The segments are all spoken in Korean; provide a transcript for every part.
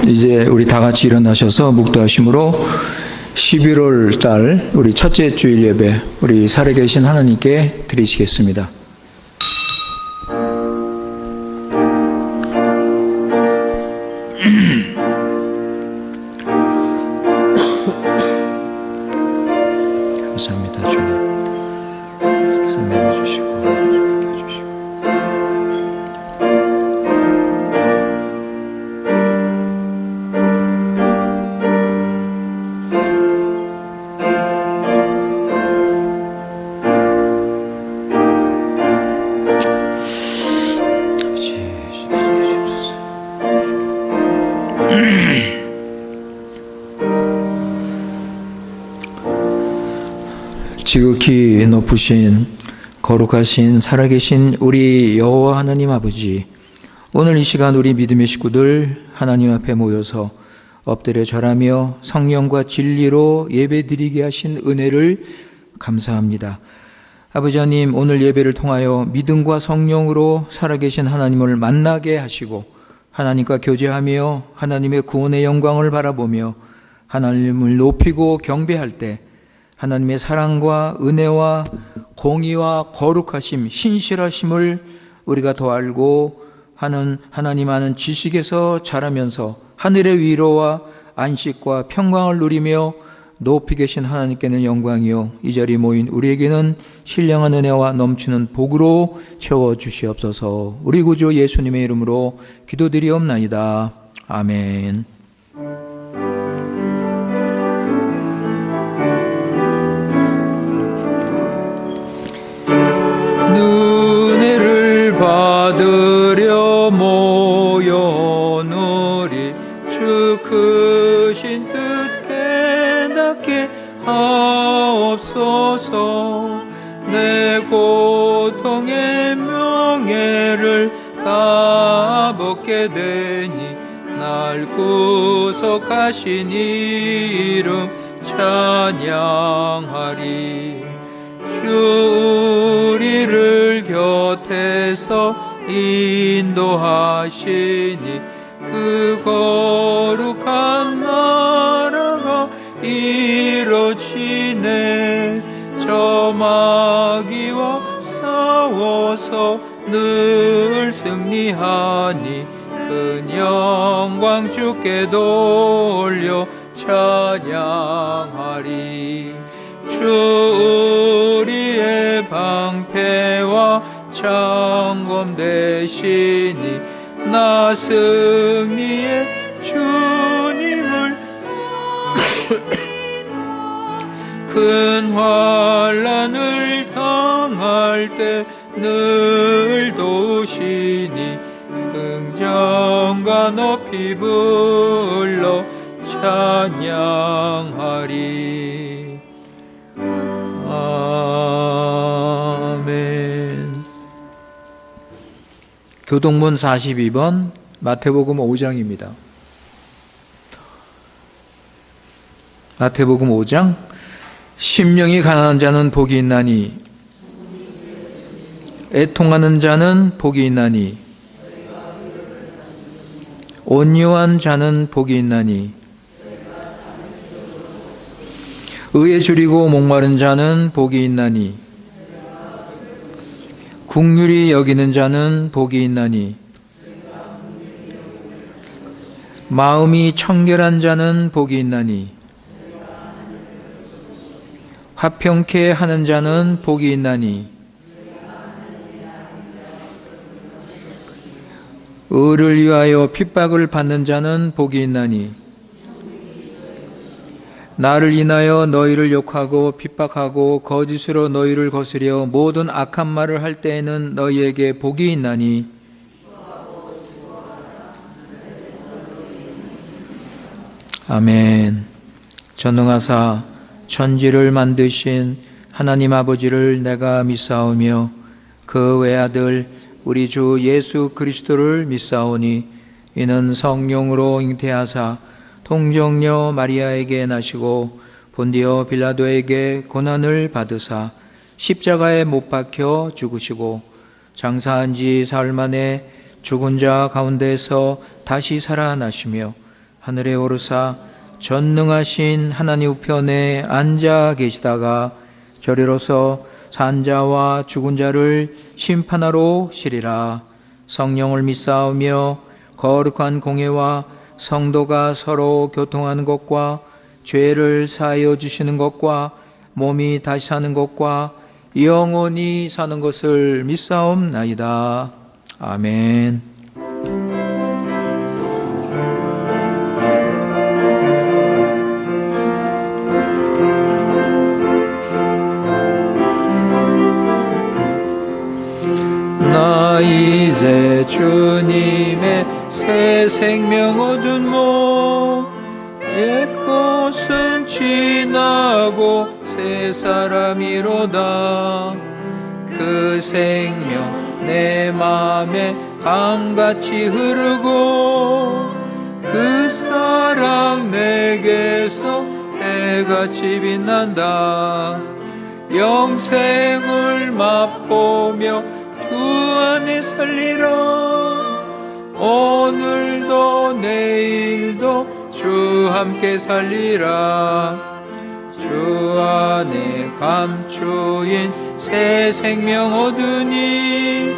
이제 우리 다 같이 일어나셔서 묵도하심으로 11월 달 우리 첫째 주일 예배 우리 살아계신 하나님께 드리시겠습니다. 감사합니다, 주님. 말씀해 주시고 함께 해주시고. 지극히 높으신 거룩하신 살아계신 우리 여호와 하나님 아버지, 오늘 이 시간 우리 믿음의 식구들 하나님 앞에 모여서 엎드려 절하며 성령과 진리로 예배드리게 하신 은혜를 감사합니다. 아버지 하나님, 오늘 예배를 통하여 믿음과 성령으로 살아계신 하나님을 만나게 하시고 하나님과 교제하며 하나님의 구원의 영광을 바라보며 하나님을 높이고 경배할 때 하나님의 사랑과 은혜와 공의와 거룩하심, 신실하심을 우리가 더 알고 하는 하나님 아는 지식에서 자라면서 하늘의 위로와 안식과 평강을 누리며 높이 계신 하나님께는 영광이요 이 자리에 모인 우리에게는 신령한 은혜와 넘치는 복으로 채워주시옵소서. 우리 구주 예수님의 이름으로 기도드리옵나이다. 아멘. 은혜를 받으려 모여오노니 주 크신 뜻 깨닫게 하옵소서. 내 고통의 명예를 다 벗게 되니 날 구속하신 이름 찬양하리. 주 우리를 곁에서 인도하시니 그 거룩한 나라가 이루어지네. 저 마귀와 싸워서 늘 승리하니 큰 영광 주께 돌려 찬양하리. 주 우리의 방패와 창검 되시니 나 승리의 주님을 큰 환난을 당할 때 늘 도우시니 승전과 높이 불러 찬양하리. 아멘. 교동문 42번 마태복음 5장입니다. 마태복음 5장. 심령이 가난한 자는 복이 있나니 애통하는 자는 복이 있나니 온유한 자는 복이 있나니 의에 줄이고 목마른 자는 복이 있나니 긍휼히 여기는 자는 복이 있나니 마음이 청결한 자는 복이 있나니 화평케 하는 자는 복이 있나니 의를 위하여 핍박을 받는 자는 복이 있나니 나를 인하여 너희를 욕하고 핍박하고 거짓으로 너희를 거스려 모든 악한 말을 할 때에는 너희에게 복이 있나니 아멘. 전능하사 천지를 만드신 하나님 아버지를 내가 믿사오며 그 외아들 우리 주 예수 그리스도를 믿사오니 이는 성령으로 잉태하사 통정녀 마리아에게 나시고 본디오 빌라도에게 고난을 받으사 십자가에 못 박혀 죽으시고 장사한 지 사흘 만에 죽은 자 가운데서 다시 살아나시며 하늘에 오르사 전능하신 하나님 우편에 앉아 계시다가 저리로서 산자와 죽은 자를 심판하러 오시리라. 성령을 믿사오며 거룩한 공예와 성도가 서로 교통하는 것과 죄를 사하여 주시는 것과 몸이 다시 사는 것과 영원히 사는 것을 믿사옵나이다. 아멘. 나 이제 주님의 새 생명 얻은 몸, 옛 것은 지나고 새 사람이로다. 그 생명 내 맘에 강같이 흐르고 그 사랑 내게서 해같이 빛난다. 영생을 맛보며 주 안에 살리라. 오늘도 내일도 주 함께 살리라. 주 안에 감추인 새 생명 얻으니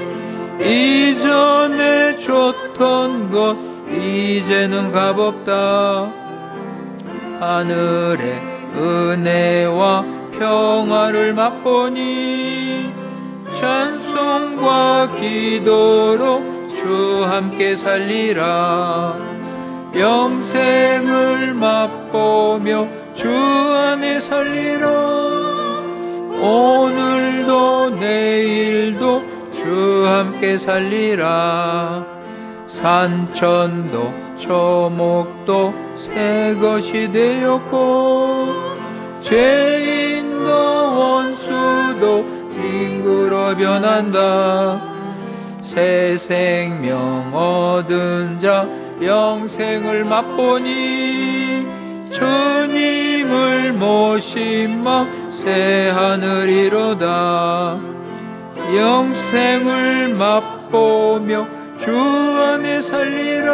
이전에 줬던 것 이제는 값없다. 하늘의 은혜와 평화를 맛보니 찬송과 기도로 주 함께 살리라. 영생을 맛보며 주 안에 살리라. 오늘도 내일도 주 함께 살리라. 산천도 초목도 새 것이 되었고 죄인도 원수도 친구로 변한다. 새 생명 얻은 자 영생을 맛보니 주님을 모신 마음 새 하늘이로다. 영생을 맛보며 주 안에 살리라.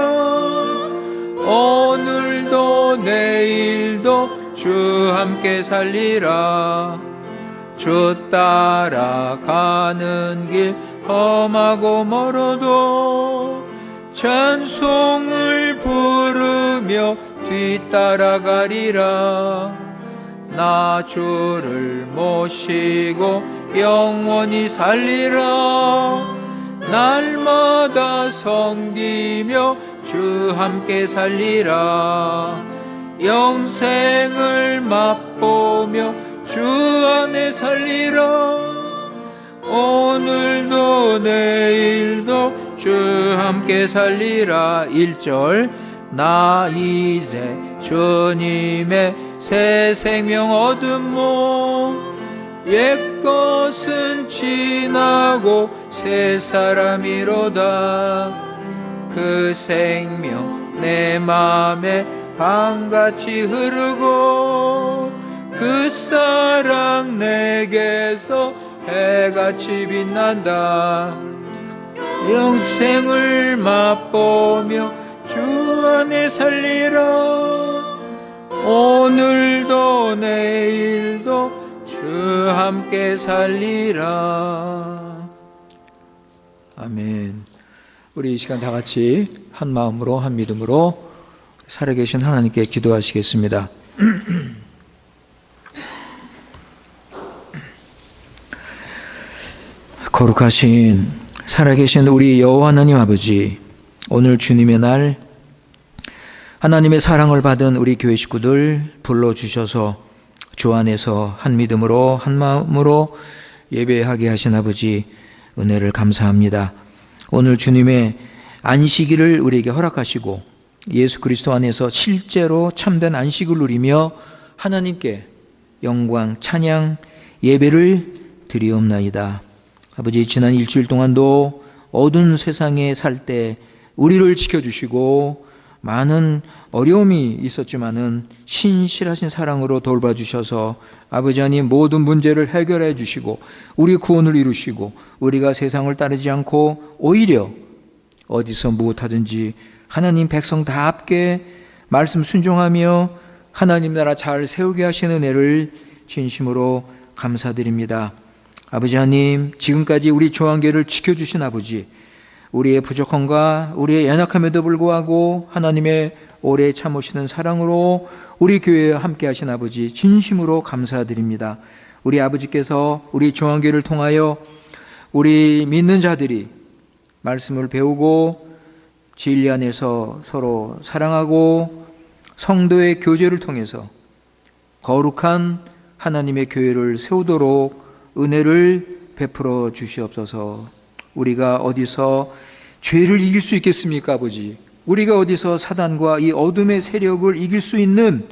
오늘도 내일도 주 함께 살리라. 주 따라가는 길 험하고 멀어도 찬송을 부르며 뒤따라가리라. 나 주를 모시고 영원히 살리라. 날마다 섬기며 주 함께 살리라. 영생을 맛보며 주 안에 살리라. 오늘도 내일도 주 함께 살리라. 1절 나 이제 주님의 새 생명 얻은 몸, 옛 것은 지나고 새 사람이로다. 그 생명 내 맘에 강같이 흐르고 그 사랑 내게서 해같이 빛난다. 영생을 맛보며 주 안에 살리라. 오늘도 내일도 주 함께 살리라. 아멘. 우리 이 시간 다 같이 한 마음으로 한 믿음으로 살아계신 하나님께 기도하시겠습니다. 거룩하신 살아계신 우리 여호와 하나님 아버지, 오늘 주님의 날 하나님의 사랑을 받은 우리 교회 식구들 불러주셔서 주 안에서 한 믿음으로 한 마음으로 예배하게 하신 아버지 은혜를 감사합니다. 오늘 주님의 안식일을 우리에게 허락하시고 예수 그리스도 안에서 실제로 참된 안식을 누리며 하나님께 영광, 찬양, 예배를 드리옵나이다. 아버지, 지난 일주일 동안도 어두운 세상에 살 때 우리를 지켜주시고 많은 어려움이 있었지만은 신실하신 사랑으로 돌봐주셔서 아버지 하나님 모든 문제를 해결해 주시고 우리 구원을 이루시고 우리가 세상을 따르지 않고 오히려 어디서 무엇하든지 하나님 백성답게 말씀 순종하며 하나님 나라 잘 세우게 하시는 은혜를 진심으로 감사드립니다. 아버지 하나님, 지금까지 우리 조항교회를 지켜주신 아버지, 우리의 부족함과 우리의 연약함에도 불구하고 하나님의 오래 참으시는 사랑으로 우리 교회에 함께 하신 아버지 진심으로 감사드립니다. 우리 아버지께서 우리 조항교회를 통하여 우리 믿는 자들이 말씀을 배우고 진리 안에서 서로 사랑하고 성도의 교제를 통해서 거룩한 하나님의 교회를 세우도록 은혜를 베풀어 주시옵소서. 우리가 어디서 죄를 이길 수 있겠습니까, 아버지? 우리가 어디서 사단과 이 어둠의 세력을 이길 수 있는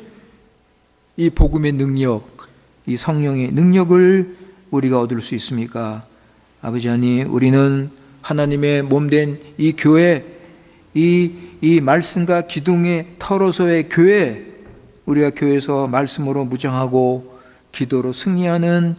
이 복음의 능력, 이 성령의 능력을 우리가 얻을 수 있습니까? 아버지 하나님, 우리는 하나님의 몸된 이 교회, 이 말씀과 기둥의 털어서의 교회, 우리가 교회에서 말씀으로 무장하고 기도로 승리하는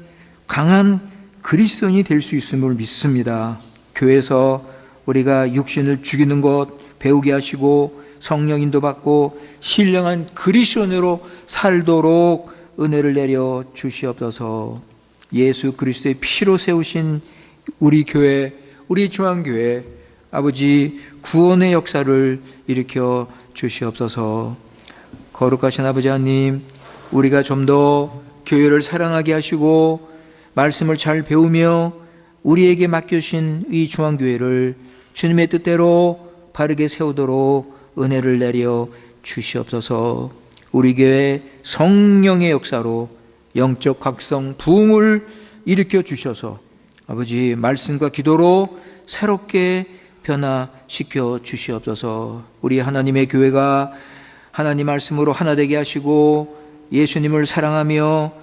강한 그리스도인이 될 수 있음을 믿습니다. 교회에서 우리가 육신을 죽이는 것 배우게 하시고 성령 인도받고 신령한 그리스도인으로 살도록 은혜를 내려 주시옵소서. 예수 그리스도의 피로 세우신 우리 교회, 우리 중앙교회, 아버지 구원의 역사를 일으켜 주시옵소서. 거룩하신 아버지 하나님, 우리가 좀 더 교회를 사랑하게 하시고 말씀을 잘 배우며 우리에게 맡겨주신 이 중앙교회를 주님의 뜻대로 바르게 세우도록 은혜를 내려 주시옵소서. 우리 교회 성령의 역사로 영적 각성 부흥을 일으켜 주셔서 아버지 말씀과 기도로 새롭게 변화시켜 주시옵소서. 우리 하나님의 교회가 하나님 말씀으로 하나 되게 하시고 예수님을 사랑하며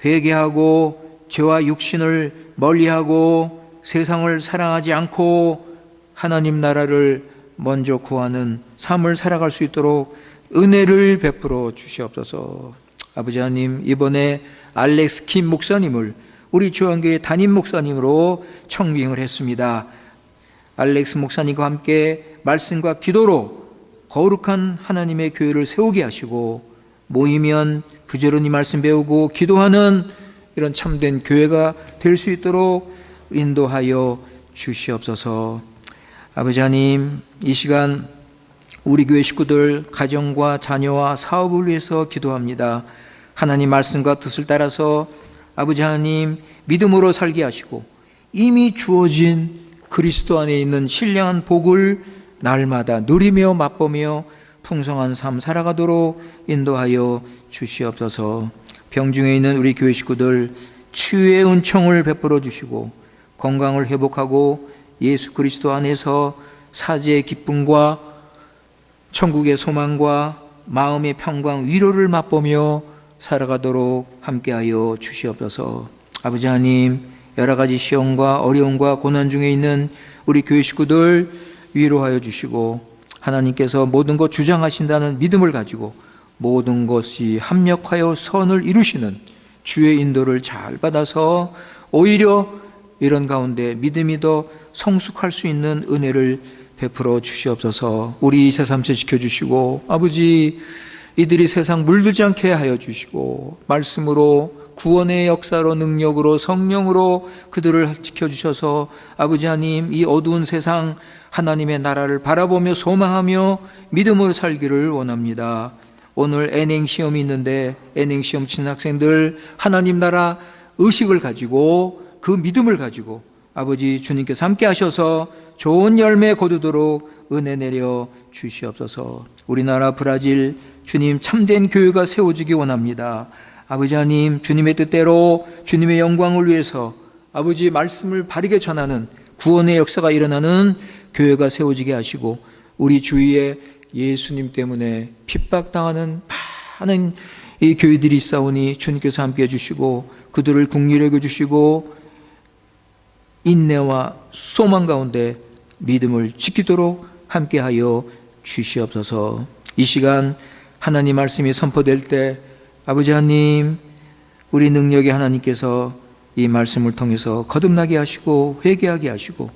회개하고 죄와 육신을 멀리하고 세상을 사랑하지 않고 하나님 나라를 먼저 구하는 삶을 살아갈 수 있도록 은혜를 베풀어 주시옵소서. 아버지 하나님, 이번에 알렉스 킴 목사님을 우리 주원교회 담임 목사님으로 청빙을 했습니다. 알렉스 목사님과 함께 말씀과 기도로 거룩한 하나님의 교회를 세우게 하시고 모이면 부지런히 말씀 배우고 기도하는 이런 참된 교회가 될 수 있도록 인도하여 주시옵소서. 아버지 하나님, 이 시간 우리 교회 식구들 가정과 자녀와 사업을 위해서 기도합니다. 하나님 말씀과 뜻을 따라서 아버지 하나님 믿음으로 살게 하시고 이미 주어진 그리스도 안에 있는 신령한 복을 날마다 누리며 맛보며 풍성한 삶 살아가도록 인도하여 주시옵소서. 병중에 있는 우리 교회 식구들 치유의 은총을 베풀어 주시고 건강을 회복하고 예수 그리스도 안에서 사제의 기쁨과 천국의 소망과 마음의 평강 위로를 맛보며 살아가도록 함께하여 주시옵소서. 아버지 하나님, 여러 가지 시험과 어려움과 고난 중에 있는 우리 교회 식구들 위로하여 주시고 하나님께서 모든 것 주장하신다는 믿음을 가지고 모든 것이 합력하여 선을 이루시는 주의 인도를 잘 받아서 오히려 이런 가운데 믿음이 더 성숙할 수 있는 은혜를 베풀어 주시옵소서. 우리 새삼째 지켜주시고 아버지 이들이 세상 물들지 않게 하여 주시고 말씀으로 구원의 역사로 능력으로 성령으로 그들을 지켜주셔서 아버지 하나님 이 어두운 세상 하나님의 나라를 바라보며 소망하며 믿음으로 살기를 원합니다. 오늘 N행시험이 있는데 N행시험 치는 학생들 하나님 나라 의식을 가지고 그 믿음을 가지고 아버지 주님께서 함께 하셔서 좋은 열매 거두도록 은혜 내려 주시옵소서. 우리나라 브라질 주님 참된 교회가 세워지기 원합니다. 아버지 하나님 주님의 뜻대로 주님의 영광을 위해서 아버지 말씀을 바르게 전하는 구원의 역사가 일어나는 교회가 세워지게 하시고 우리 주위에 예수님 때문에 핍박당하는 많은 이 교회들이 있사오니 주님께서 함께해 주시고 그들을 긍휼히 여겨 주시고 인내와 소망 가운데 믿음을 지키도록 함께하여 주시옵소서. 이 시간 하나님 말씀이 선포될 때 아버지 하나님 우리 능력의 하나님께서 이 말씀을 통해서 거듭나게 하시고 회개하게 하시고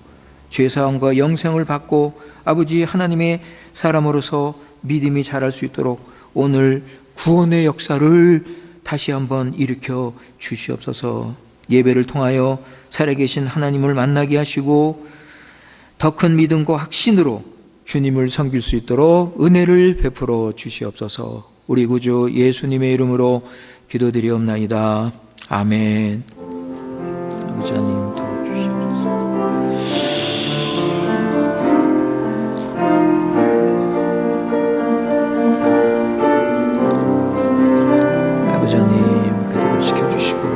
죄사함과 영생을 받고 아버지 하나님의 사람으로서 믿음이 자랄 수 있도록 오늘 구원의 역사를 다시 한번 일으켜 주시옵소서. 예배를 통하여 살아계신 하나님을 만나게 하시고 더 큰 믿음과 확신으로 주님을 섬길 수 있도록 은혜를 베풀어 주시옵소서. 우리 구주 예수님의 이름으로 기도드리옵나이다. 아멘. 아버지 하나님 도와주시옵소서. 아버지 하나님 그대로 지켜주시고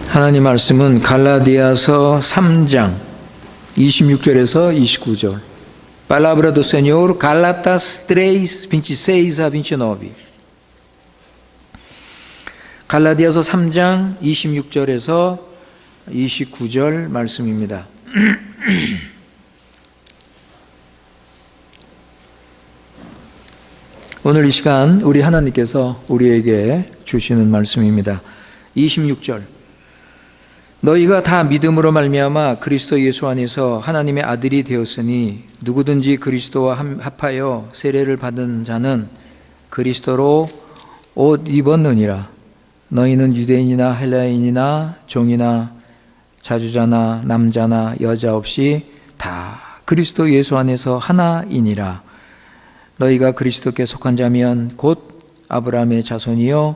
하나님 말씀은 갈라디아서 3장 26절에서 29절. Palavra do Senhor, Gálatas 3, 26 a 29. 갈라디아서 3장 26절에서 29절 말씀입니다. 오늘 이 시간 우리 하나님께서 우리에게 주시는 말씀입니다. 26절. 너희가 다 믿음으로 말미암아 그리스도 예수 안에서 하나님의 아들이 되었으니 누구든지 그리스도와 합하여 세례를 받은 자는 그리스도로 옷 입었느니라. 너희는 유대인이나 헬라인이나 종이나 자주자나 남자나 여자 없이 다 그리스도 예수 안에서 하나이니라. 너희가 그리스도께 속한 자면 곧 아브라함의 자손이요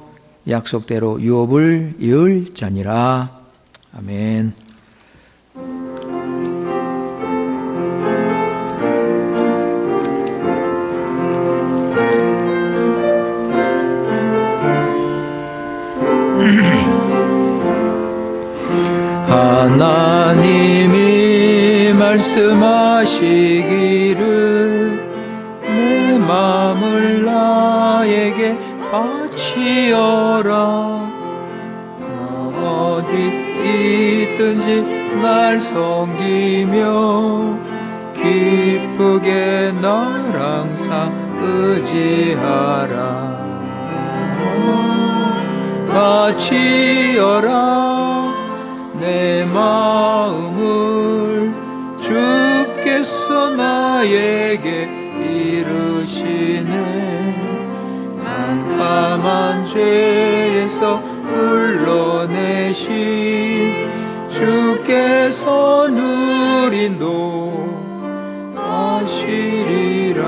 약속대로 유업을 이을 자니라. 아멘. 하나님이 말씀하시기를 내 마음을 나에게 바치어라. 어디 있든지 날 섬기며 기쁘게 날 항상 의지하라. 바치어라 내 마음을 주께서 나에게 이르시네. 깜깜한 죄에서 불러내신 주께서 누린도 아시리라.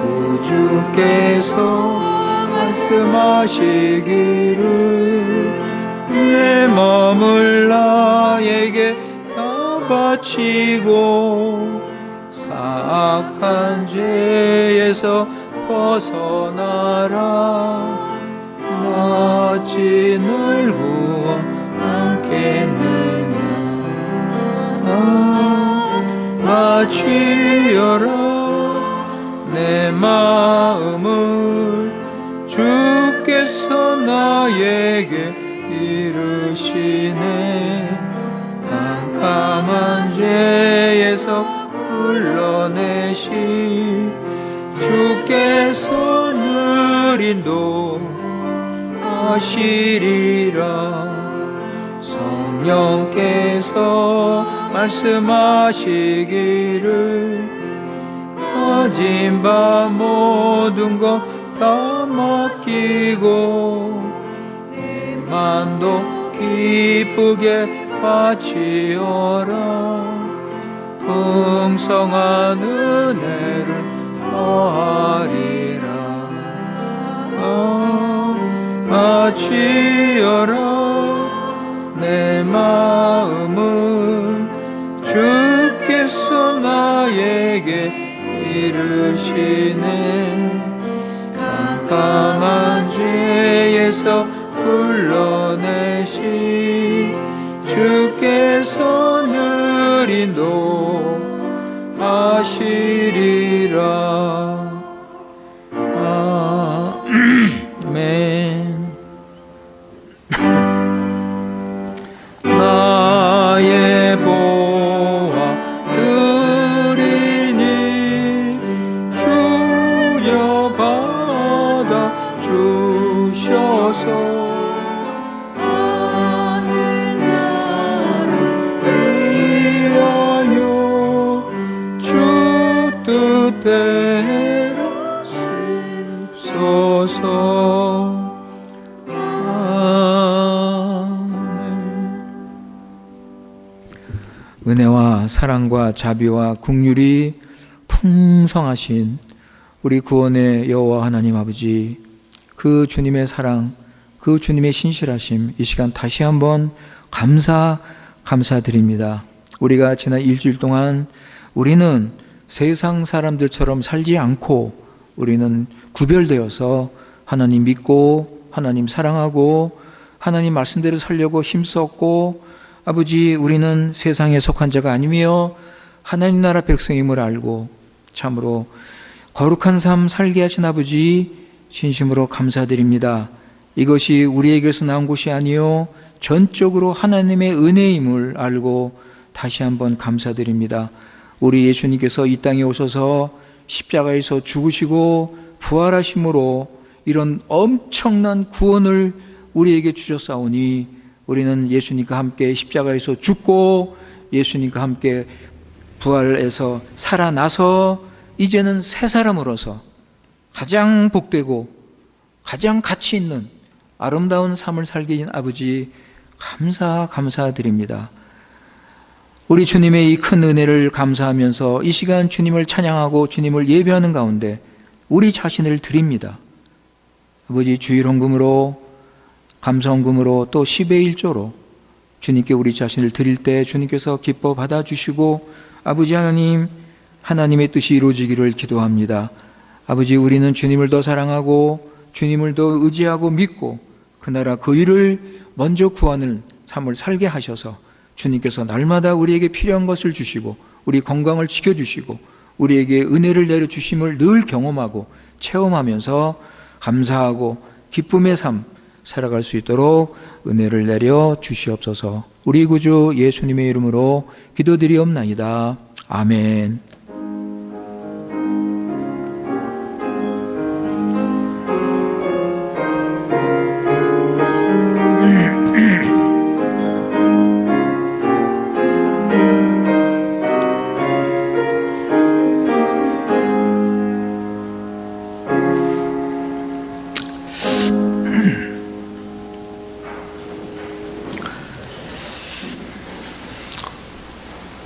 구주께서 말씀하시기를 내 마음을 나에게 다 바치고 사악한 죄에서 벗어나라. 어찌 날 구원하겠느냐. 바치어라 내 마음을 주께서 나에게 이르시네. 깜깜한 죄에서 불러내신 주께서 누린도 하시리라. 성령께서 말씀하시기를 가진 바 모든 것 다 맡기고 내 맘도 기쁘게 바치어라. 풍성한 은혜를 더하리라. 바치어라 내 마음을 주께서 나에게 이르시네. 깜깜한 죄에서 불러내신 주께서 누린도 하시리라. 아멘. 나의 보아들이니 뜻대로 쓰소서. 은혜와 사랑과 자비와 긍휼이 풍성하신 우리 구원의 여호와 하나님 아버지, 그 주님의 사랑, 그 주님의 신실하심, 이 시간 다시 한번 감사드립니다. 우리가 지난 일주일 동안 우리는 세상 사람들처럼 살지 않고 우리는 구별되어서 하나님 믿고 하나님 사랑하고 하나님 말씀대로 살려고 힘썼고, 아버지, 우리는 세상에 속한 자가 아니며 하나님 나라 백성임을 알고 참으로 거룩한 삶 살게 하신 아버지, 진심으로 감사드립니다. 이것이 우리에게서 나온 것이 아니요 전적으로 하나님의 은혜임을 알고 다시 한번 감사드립니다. 우리 예수님께서 이 땅에 오셔서 십자가에서 죽으시고 부활하심으로 이런 엄청난 구원을 우리에게 주셨사오니, 우리는 예수님과 함께 십자가에서 죽고 예수님과 함께 부활해서 살아나서 이제는 새 사람으로서 가장 복되고 가장 가치 있는 아름다운 삶을 살게 된 아버지, 감사드립니다. 우리 주님의 이 큰 은혜를 감사하면서 이 시간 주님을 찬양하고 주님을 예배하는 가운데 우리 자신을 드립니다. 아버지, 주일 헌금으로, 감사 헌금으로, 또 10의 1조로 주님께 우리 자신을 드릴 때 주님께서 기뻐 받아주시고, 아버지 하나님, 하나님의 뜻이 이루어지기를 기도합니다. 아버지, 우리는 주님을 더 사랑하고 주님을 더 의지하고 믿고 그 나라 그 일을 먼저 구하는 삶을 살게 하셔서 주님께서 날마다 우리에게 필요한 것을 주시고 우리 건강을 지켜주시고 우리에게 은혜를 내려주심을 늘 경험하고 체험하면서 감사하고 기쁨의 삶 살아갈 수 있도록 은혜를 내려 주시옵소서. 우리 구주 예수님의 이름으로 기도드리옵나이다. 아멘.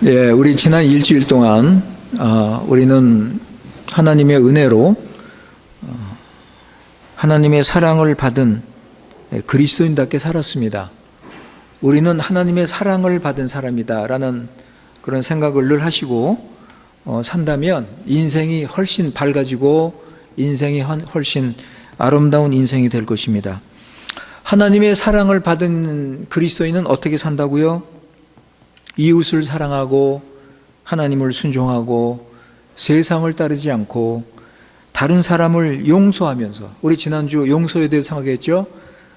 네, 우리 지난 일주일 동안 우리는 하나님의 은혜로 하나님의 사랑을 받은 그리스도인답게 살았습니다. 우리는 하나님의 사랑을 받은 사람이다라는 그런 생각을 늘 하시고 산다면 인생이 훨씬 밝아지고 인생이 훨씬 아름다운 인생이 될 것입니다. 하나님의 사랑을 받은 그리스도인은 어떻게 산다고요? 이웃을 사랑하고 하나님을 순종하고 세상을 따르지 않고 다른 사람을 용서하면서, 우리 지난주 용서에 대해서 생각했죠?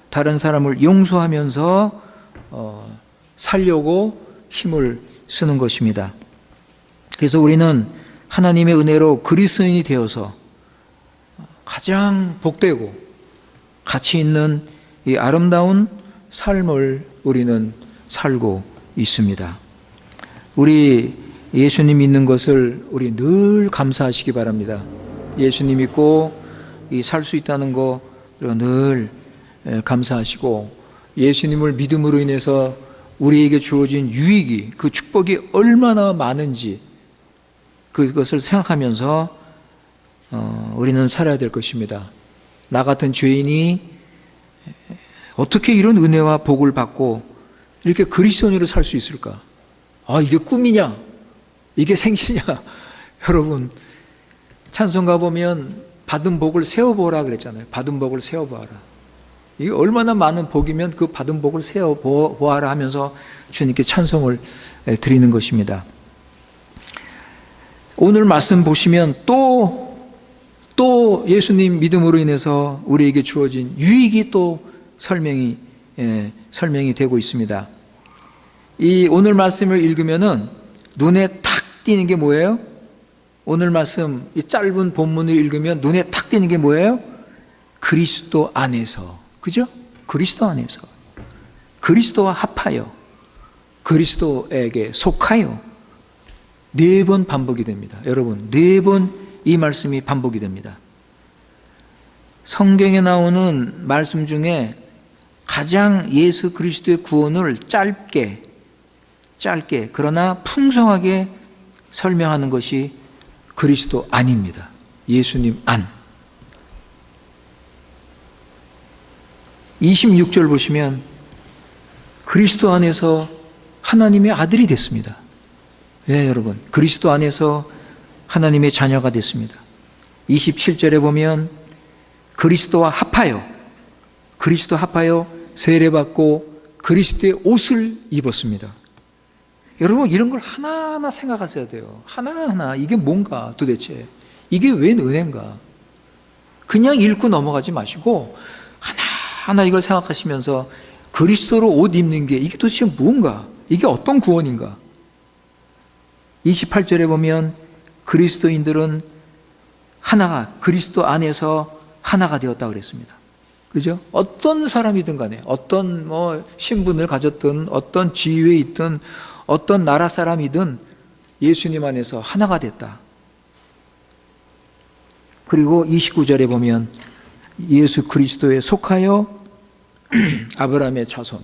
다른 사람을 용서하면서 살려고 힘을 쓰는 것입니다. 그래서 우리는 하나님의 은혜로 그리스도인이 되어서 가장 복되고 가치 있는 이 아름다운 삶을 우리는 살고 있습니다. 우리 예수님 믿는 것을 우리 늘 감사하시기 바랍니다. 예수님 믿고 살 수 있다는 거 늘 감사하시고, 예수님을 믿음으로 인해서 우리에게 주어진 유익이, 그 축복이 얼마나 많은지 그것을 생각하면서 우리는 살아야 될 것입니다. 나 같은 죄인이 어떻게 이런 은혜와 복을 받고 이렇게 그리스도인으로 살 수 있을까? 이게 꿈이냐? 이게 생시냐? 여러분, 찬송가 보면 받은 복을 세어보라 그랬잖아요. 받은 복을 세어보아라. 이게 얼마나 많은 복이면 그 받은 복을 세어보아라 하면서 주님께 찬송을 드리는 것입니다. 오늘 말씀 보시면 또 예수님 믿음으로 인해서 우리에게 주어진 유익이 또 설명이 되고 있습니다. 이 오늘 말씀을 읽으면은 눈에 탁 띄는 게 뭐예요? 오늘 말씀, 이 짧은 본문을 읽으면 눈에 탁 띄는 게 뭐예요? 그리스도 안에서. 그죠? 그리스도 안에서. 그리스도와 합하여. 그리스도에게 속하여. 4번 반복이 됩니다. 여러분, 4번 이 말씀이 반복이 됩니다. 성경에 나오는 말씀 중에 가장 예수 그리스도의 구원을 짧게 그러나 풍성하게 설명하는 것이 그리스도 안입니다. 예수님 안. 26절 보시면 그리스도 안에서 하나님의 아들이 됐습니다. 예, 여러분, 그리스도 안에서 하나님의 자녀가 됐습니다. 27절에 보면 그리스도 합하여 세례받고 그리스도의 옷을 입었습니다. 여러분, 이런 걸 하나하나 생각하셔야 돼요. 하나하나 이게 뭔가 도대체, 이게 웬 은혜인가. 그냥 읽고 넘어가지 마시고 하나하나 이걸 생각하시면서 그리스도로 옷 입는 게 이게 도대체 뭔가, 이게 어떤 구원인가. 28절에 보면 그리스도인들은 하나가, 그리스도 안에서 하나가 되었다고 그랬습니다. 그죠? 어떤 사람이든 간에, 어떤 신분을 가졌든, 어떤 지위에 있든, 어떤 나라 사람이든 예수님 안에서 하나가 됐다. 그리고 29절에 보면 예수 그리스도에 속하여 아브라함의 자손,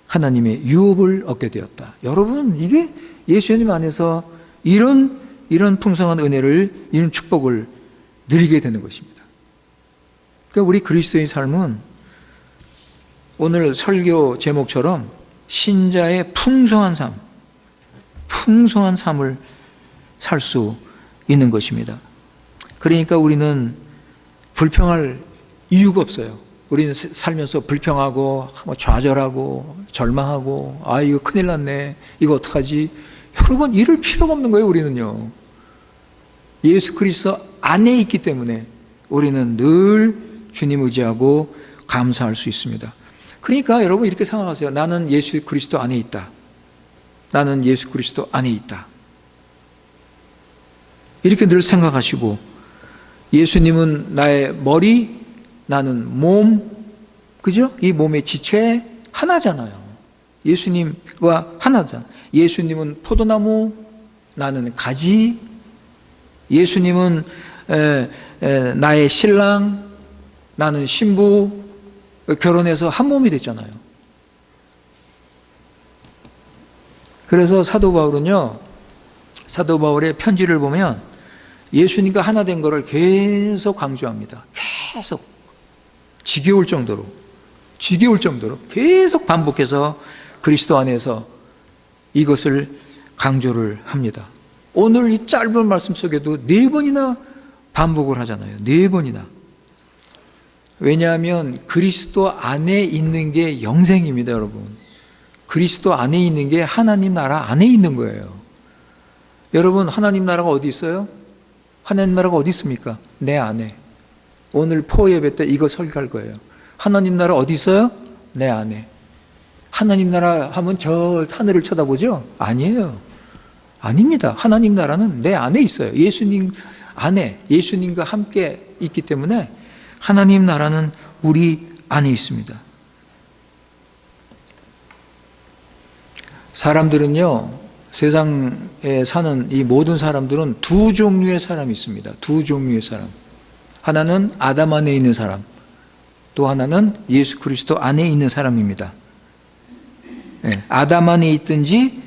하나님의 유업을 얻게 되었다. 여러분, 이게 예수님 안에서 이런 풍성한 은혜를, 이런 축복을 누리게 되는 것입니다. 그러니까 우리 그리스도의 삶은 오늘 설교 제목처럼 신자의 풍성한 삶을 살 수 있는 것입니다. 그러니까 우리는 불평할 이유가 없어요. 우리는 살면서 불평하고 좌절하고 절망하고 이거 큰일 났네, 이거 어떡하지. 여러분, 이럴 필요가 없는 거예요. 우리는요, 예수 그리스도 안에 있기 때문에 우리는 늘 주님 의지하고 감사할 수 있습니다. 그러니까 여러분, 이렇게 생각하세요. 나는 예수 그리스도 안에 있다. 나는 예수 그리스도 안에 있다. 이렇게 늘 생각하시고, 예수님은 나의 머리, 나는 몸, 그죠? 이 몸의 지체 하나잖아요. 예수님과 하나잖아. 예수님은 포도나무, 나는 가지. 예수님은 나의 신랑, 나는 신부. 결혼해서 한 몸이 됐잖아요. 그래서 사도 바울은요, 사도 바울의 편지를 보면 예수님과 하나 된 것을 계속 강조합니다. 계속 지겨울 정도로 계속 반복해서 그리스도 안에서 이것을 강조를 합니다. 오늘 이 짧은 말씀 속에도 4번이나 반복을 하잖아요. 4번이나. 왜냐하면 그리스도 안에 있는 게 영생입니다, 여러분. 그리스도 안에 있는 게 하나님 나라 안에 있는 거예요. 여러분, 하나님 나라가 어디 있어요? 하나님 나라가 어디 있습니까? 내 안에. 오늘 포예배 때 이거 설교할 거예요. 하나님 나라 어디 있어요? 내 안에. 하나님 나라 하면 저 하늘을 쳐다보죠? 아니에요. 아닙니다. 하나님 나라는 내 안에 있어요. 예수님 안에, 예수님과 함께 있기 때문에 하나님 나라는 우리 안에 있습니다. 사람들은요, 세상에 사는 이 모든 사람들은 2 종류의 사람이 있습니다. 2 종류의 사람. 하나는 아담 안에 있는 사람, 또 하나는 예수 그리스도 안에 있는 사람입니다. 네, 아담 안에 있든지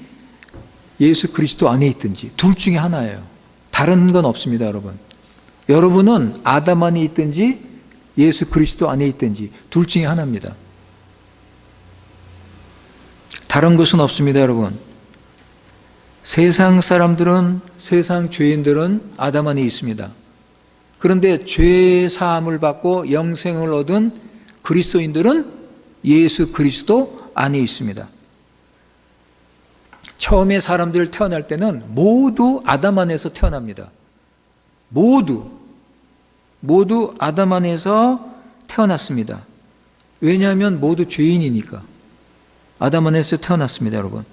예수 그리스도 안에 있든지 둘 중에 하나예요. 다른 건 없습니다, 여러분. 여러분은 아담 안에 있든지 예수 그리스도 안에 있든지 둘 중에 하나입니다. 다른 것은 없습니다, 여러분. 세상 사람들은, 세상 죄인들은 아담 안에 있습니다. 그런데 죄 사함을 받고 영생을 얻은 그리스도인들은 예수 그리스도 안에 있습니다. 처음에 사람들 태어날 때는 모두 아담 안에서 태어납니다. 모두 아담 안에서 태어났습니다. 왜냐하면 모두 죄인이니까. 아담 안에서 태어났습니다, 여러분.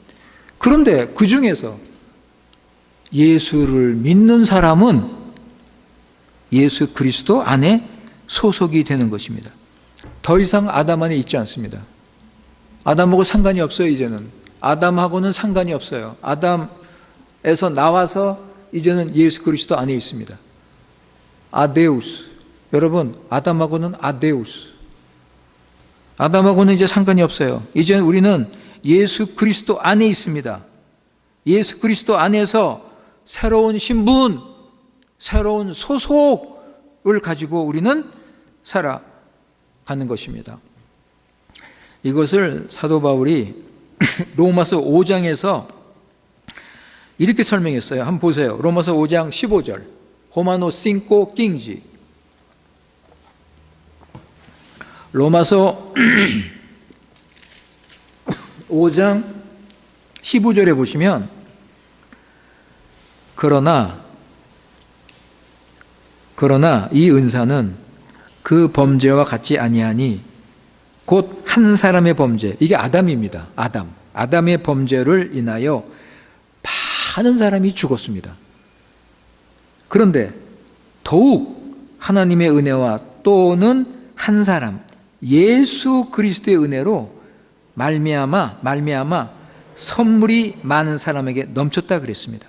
그런데 그 중에서 예수를 믿는 사람은 예수 그리스도 안에 소속이 되는 것입니다. 더 이상 아담 안에 있지 않습니다. 아담하고 상관이 없어요, 이제는. 아담하고는 상관이 없어요. 아담 에서 나와서 이제는 예수 그리스도 안에 있습니다. 아데우스. 여러분, 아담하고는 아데우스. 아담하고는 이제 상관이 없어요. 이제 우리는 예수 그리스도 안에 있습니다. 예수 그리스도 안에서 새로운 신분, 새로운 소속을 가지고 우리는 살아가는 것입니다. 이것을 사도 바울이 로마서 5장에서 이렇게 설명했어요. 한번 보세요. 로마서 5장 15절. 호마노 싱코 낑지. 로마서 5장 15절에 보시면 그러나 이 은사는 그 범죄와 같지 아니하니 곧 한 사람의 범죄, 이게 아담입니다. 아담의 범죄를 인하여 많은 사람이 죽었습니다. 그런데 더욱 하나님의 은혜와 또는 한 사람 예수 그리스도의 은혜로 말미암아 선물이 많은 사람에게 넘쳤다 그랬습니다.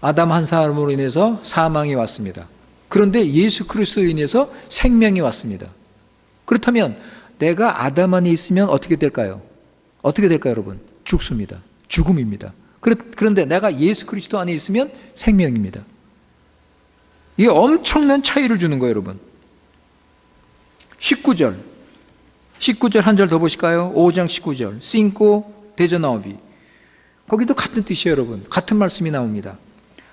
아담 한 사람으로 인해서 사망이 왔습니다. 그런데 예수 그리스도로 인해서 생명이 왔습니다. 그렇다면 내가 아담 안에 있으면 어떻게 될까요? 여러분? 죽습니다. 죽음입니다. 그런데 내가 예수 그리스도 안에 있으면 생명입니다. 이게 엄청난 차이를 주는 거예요, 여러분. 19절 한 절 더 보실까요? 5장 19절. Cinco degenavi. 거기도 같은 뜻이에요, 여러분. 같은 말씀이 나옵니다.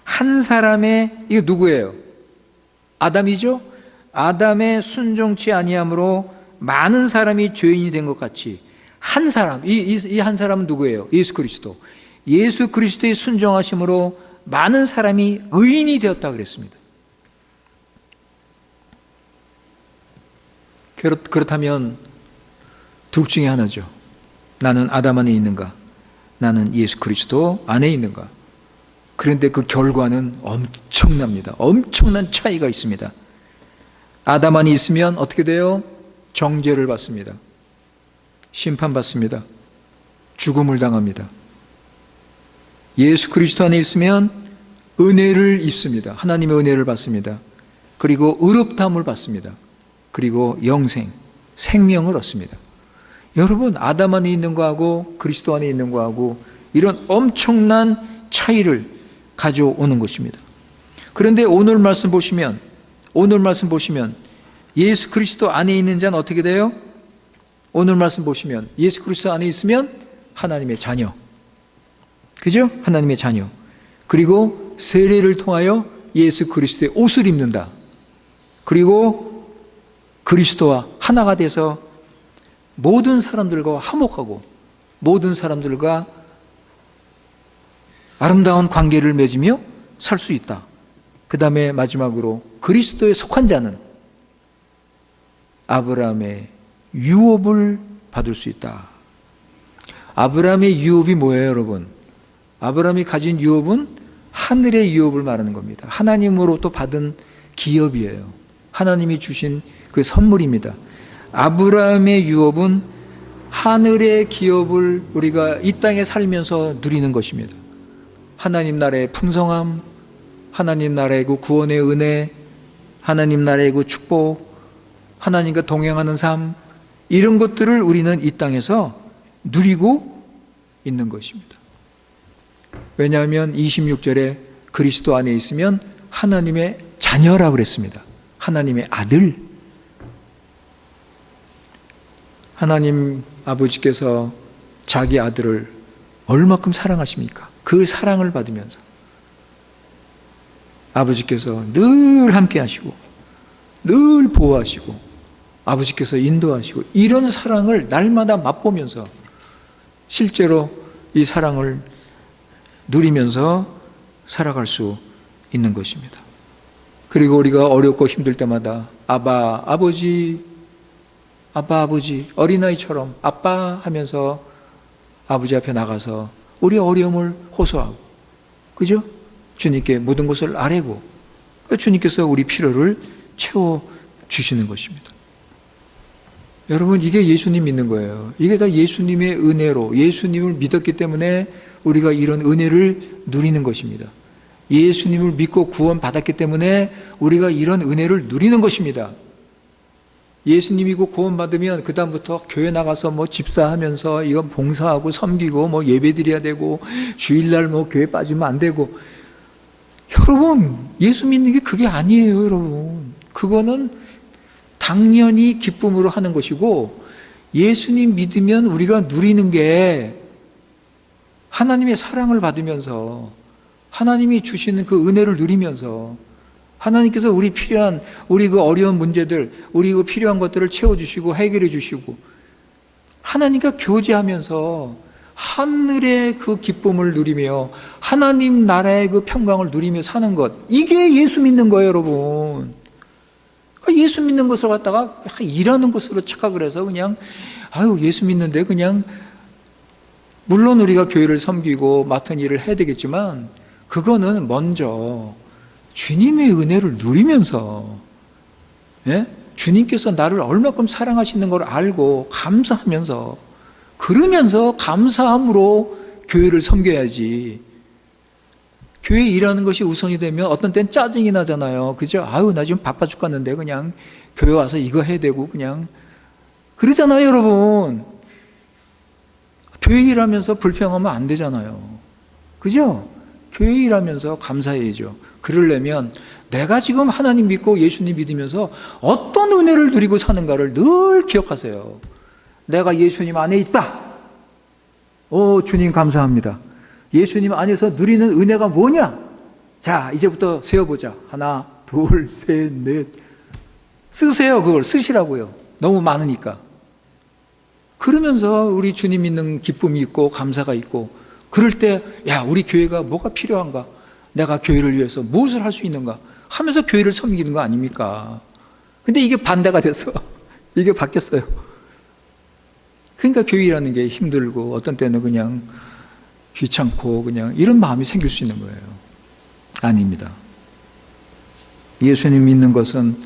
한 사람의, 이게 누구예요? 아담이죠? 아담의 순종치 아니함으로 많은 사람이 죄인이 된 것 같이 한 사람, 이 한 사람은 누구예요? 예수 그리스도. 예수 그리스도의 순종하심으로 많은 사람이 의인이 되었다 그랬습니다. 그렇다면 둘 중에 하나죠. 나는 아담 안에 있는가? 나는 예수 그리스도 안에 있는가? 그런데 그 결과는 엄청납니다. 엄청난 차이가 있습니다. 아담 안에 있으면 어떻게 돼요? 정죄를 받습니다. 심판받습니다. 죽음을 당합니다. 예수 그리스도 안에 있으면 은혜를 입습니다. 하나님의 은혜를 받습니다. 그리고 의롭다함을 받습니다. 그리고 영생, 생명을 얻습니다. 여러분, 아담 안에 있는 거하고 그리스도 안에 있는 거하고 이런 엄청난 차이를 가져오는 것입니다. 그런데 오늘 말씀 보시면 예수 그리스도 안에 있는 자는 어떻게 돼요? 오늘 말씀 보시면 예수 그리스도 안에 있으면 하나님의 자녀. 그죠? 하나님의 자녀. 그리고 세례를 통하여 예수 그리스도의 옷을 입는다. 그리고 그리스도와 하나가 돼서 모든 사람들과 화목하고 모든 사람들과 아름다운 관계를 맺으며 살 수 있다. 그 다음에 마지막으로 그리스도에 속한 자는 아브라함의 유업을 받을 수 있다. 아브라함의 유업이 뭐예요, 여러분? 아브라함이 가진 유업은 하늘의 유업을 말하는 겁니다. 하나님으로부터 받은 기업이에요. 하나님이 주신 그 선물입니다. 아브라함의 유업은 하늘의 기업을 우리가 이 땅에 살면서 누리는 것입니다. 하나님 나라의 풍성함, 하나님 나라의 그 구원의 은혜, 하나님 나라의 그 축복, 하나님과 동행하는 삶, 이런 것들을 우리는 이 땅에서 누리고 있는 것입니다. 왜냐하면 26절에 그리스도 안에 있으면 하나님의 자녀라고 그랬습니다. 하나님의 아들. 하나님 아버지께서 자기 아들을 얼마큼 사랑하십니까? 그 사랑을 받으면서 아버지께서 늘 함께 하시고 늘 보호하시고 아버지께서 인도하시고 이런 사랑을 날마다 맛보면서 실제로 이 사랑을 누리면서 살아갈 수 있는 것입니다. 그리고 우리가 어렵고 힘들 때마다 아빠, 아버지, 어린아이처럼 아빠 하면서 아버지 앞에 나가서 우리의 어려움을 호소하고, 그죠? 주님께 모든 것을 아뢰고, 주님께서 우리 필요를 채워주시는 것입니다. 여러분, 이게 예수님 믿는 거예요. 이게 다 예수님의 은혜로, 예수님을 믿었기 때문에 우리가 이런 은혜를 누리는 것입니다. 예수님을 믿고 구원받았기 때문에 우리가 이런 은혜를 누리는 것입니다. 예수님 믿고 구원받으면 그 다음부터 교회 나가서 뭐 집사하면서 이거 봉사하고 섬기고 뭐 예배 드려야 되고 주일날 뭐 교회 빠지면 안 되고, 여러분 예수 믿는 게 그게 아니에요. 여러분 그거는 당연히 기쁨으로 하는 것이고, 예수님 믿으면 우리가 누리는 게 하나님의 사랑을 받으면서 하나님이 주시는 그 은혜를 누리면서 하나님께서 우리 필요한, 우리 그 어려운 문제들, 우리 그 필요한 것들을 채워주시고 해결해 주시고 하나님과 교제하면서 하늘의 그 기쁨을 누리며 하나님 나라의 그 평강을 누리며 사는 것, 이게 예수 믿는 거예요. 여러분 예수 믿는 것을 갖다가 일하는 것으로 착각을 해서 그냥 예수 믿는데 그냥, 물론 우리가 교회를 섬기고 맡은 일을 해야 되겠지만 그거는 먼저 주님의 은혜를 누리면서, 주님께서 나를 얼마큼 사랑하시는 걸 알고 감사하면서, 그러면서 감사함으로 교회를 섬겨야지. 교회 일하는 것이 우선이 되면 어떤 때는 짜증이 나잖아요. 그죠? 나 지금 바빠 죽겠는데 그냥 교회 와서 이거 해야 되고 그냥 그러잖아요. 여러분 교회 일하면서 불평하면 안 되잖아요. 그죠? 교회 일하면서 감사해야죠. 그러려면 내가 지금 하나님 믿고 예수님 믿으면서 어떤 은혜를 누리고 사는가를 늘 기억하세요. 내가 예수님 안에 있다. 주님 감사합니다. 예수님 안에서 누리는 은혜가 뭐냐? 자, 이제부터 세어보자. 하나, 둘, 셋, 넷. 쓰세요. 그걸 쓰시라고요. 너무 많으니까. 그러면서 우리 주님 믿는 기쁨이 있고 감사가 있고, 그럴 때 우리 교회가 뭐가 필요한가? 내가 교회를 위해서 무엇을 할 수 있는가? 하면서 교회를 섬기는 거 아닙니까? 근데 이게 반대가 돼서 이게 바뀌었어요. 그러니까 교회라는 게 힘들고 어떤 때는 그냥 귀찮고 그냥 이런 마음이 생길 수 있는 거예요. 아닙니다. 예수님 믿는 것은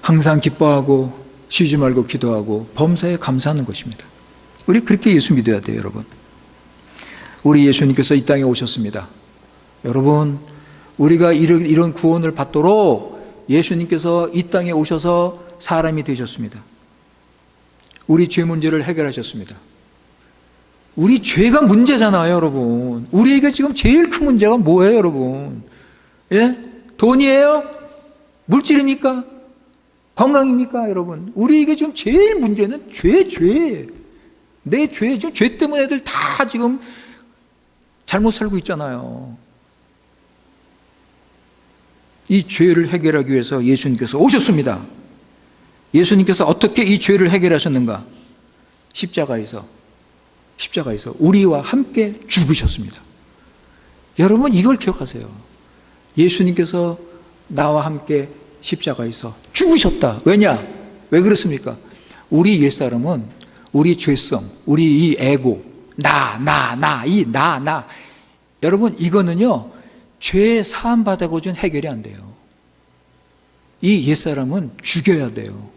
항상 기뻐하고 쉬지 말고 기도하고 범사에 감사하는 것입니다. 우리 그렇게 예수 믿어야 돼요. 여러분 우리 예수님께서 이 땅에 오셨습니다. 여러분 우리가 이런 구원을 받도록 예수님께서 이 땅에 오셔서 사람이 되셨습니다. 우리 죄 문제를 해결하셨습니다. 우리 죄가 문제잖아요. 여러분 우리에게 지금 제일 큰 문제가 뭐예요? 여러분 돈이에요? 물질입니까? 건강입니까? 여러분 우리에게 지금 제일 문제는 죄. 내 죄, 지금 죄 때문에 애들 다 지금 잘못 살고 있잖아요. 이 죄를 해결하기 위해서 예수님께서 오셨습니다. 예수님께서 어떻게 이 죄를 해결하셨는가? 십자가에서 우리와 함께 죽으셨습니다. 여러분 이걸 기억하세요. 예수님께서 나와 함께 십자가에서 죽으셨다. 왜냐? 왜 그렇습니까? 우리 옛사람은 우리 죄성, 우리 이 에고, 나. 여러분 이거는요 죄 사함 받아고는 해결이 안 돼요. 이 옛사람은 죽여야 돼요.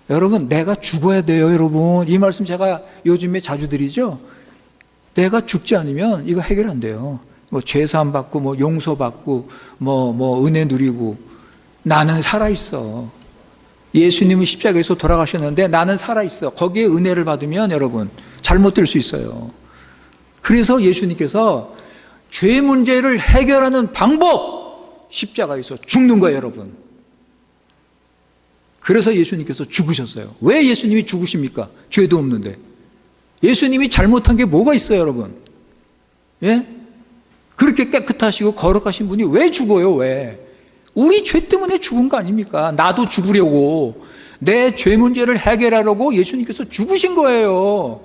여러분 내가 죽어야 돼요. 여러분 이 말씀 제가 요즘에 자주 드리죠. 내가 죽지 않으면 이거 해결 안 돼요. 뭐 죄 사함 받고 뭐 용서 받고 뭐 은혜 누리고, 나는 살아있어. 예수님은 십자가에서 돌아가셨는데 나는 살아있어. 거기에 은혜를 받으면 여러분 잘못될 수 있어요. 그래서 예수님께서 죄 문제를 해결하는 방법, 십자가에서 죽는 거예요. 여러분 그래서 예수님께서 죽으셨어요. 왜 예수님이 죽으십니까? 죄도 없는데. 예수님이 잘못한 게 뭐가 있어요? 여러분 그렇게 깨끗하시고 거룩하신 분이 왜 죽어요? 왜? 우리 죄 때문에 죽은 거 아닙니까? 나도 죽으려고, 내 죄 문제를 해결하려고 예수님께서 죽으신 거예요.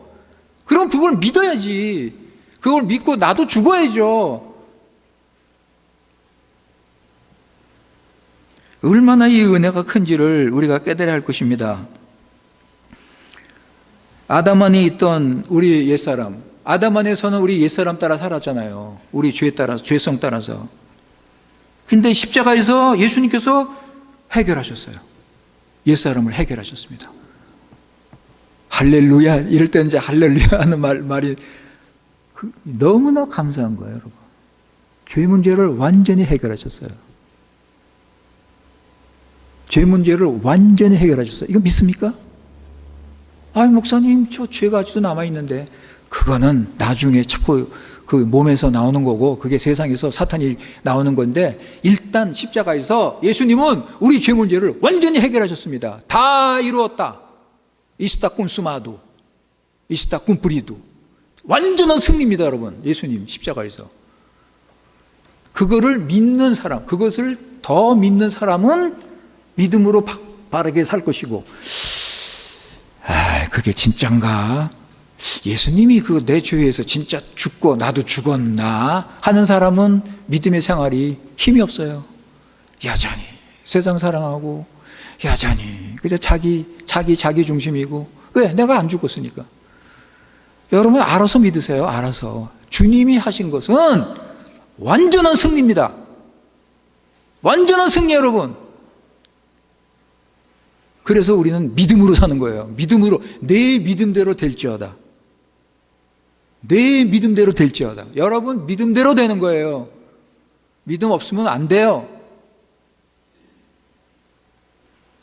그럼 그걸 믿어야지. 그걸 믿고 나도 죽어야죠. 얼마나 이 은혜가 큰지를 우리가 깨달아야 할 것입니다. 아담 안에 있던 우리 옛사람, 아담 안에서는 우리 옛사람 따라 살았잖아요. 우리 죄 따라서, 죄성 따라서. 근데 십자가에서 예수님께서 해결하셨어요. 옛사람을 해결하셨습니다. 할렐루야. 이럴 때 이제 할렐루야 하는 말이 너무나 감사한 거예요, 여러분. 죄 문제를 완전히 해결하셨어요. 죄 문제를 완전히 해결하셨어요. 이거 믿습니까? 아, 목사님, 저 죄가 아직도 남아있는데, 그거는 나중에 자꾸 그 몸에서 나오는 거고, 그게 세상에서 사탄이 나오는 건데, 일단 십자가에서 예수님은 우리 죄 문제를 완전히 해결하셨습니다. 다 이루었다. 이스타 꾼스마도, 이스타 꾼프리도. 완전한 승리입니다, 여러분. 예수님 십자가에서. 그거를 믿는 사람, 그것을 더 믿는 사람은 믿음으로 바르게 살 것이고, 그게 진짠가? 예수님이 그 내 죄에서 진짜 죽고 나도 죽었나? 하는 사람은 믿음의 생활이 힘이 없어요. 여전히 세상 사랑하고, 여전히 그저 자기 중심이고. 왜? 내가 안 죽었으니까. 여러분 알아서 믿으세요. 알아서. 주님이 하신 것은 완전한 승리입니다. 완전한 승리, 여러분. 그래서 우리는 믿음으로 사는 거예요. 믿음으로. 내 믿음대로 될지어다. 내 믿음대로 될지어다. 여러분 믿음대로 되는 거예요. 믿음 없으면 안 돼요.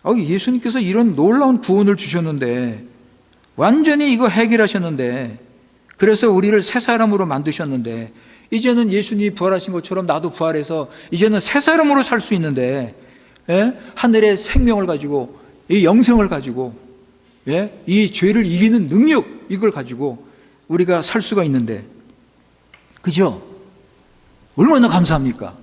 예수님께서 이런 놀라운 구원을 주셨는데, 완전히 이거 해결하셨는데, 그래서 우리를 새 사람으로 만드셨는데, 이제는 예수님이 부활하신 것처럼 나도 부활해서 이제는 새 사람으로 살 수 있는데, 하늘의 생명을 가지고, 이 영생을 가지고, 이 죄를 이기는 능력, 이걸 가지고 우리가 살 수가 있는데, 그죠? 얼마나 감사합니까?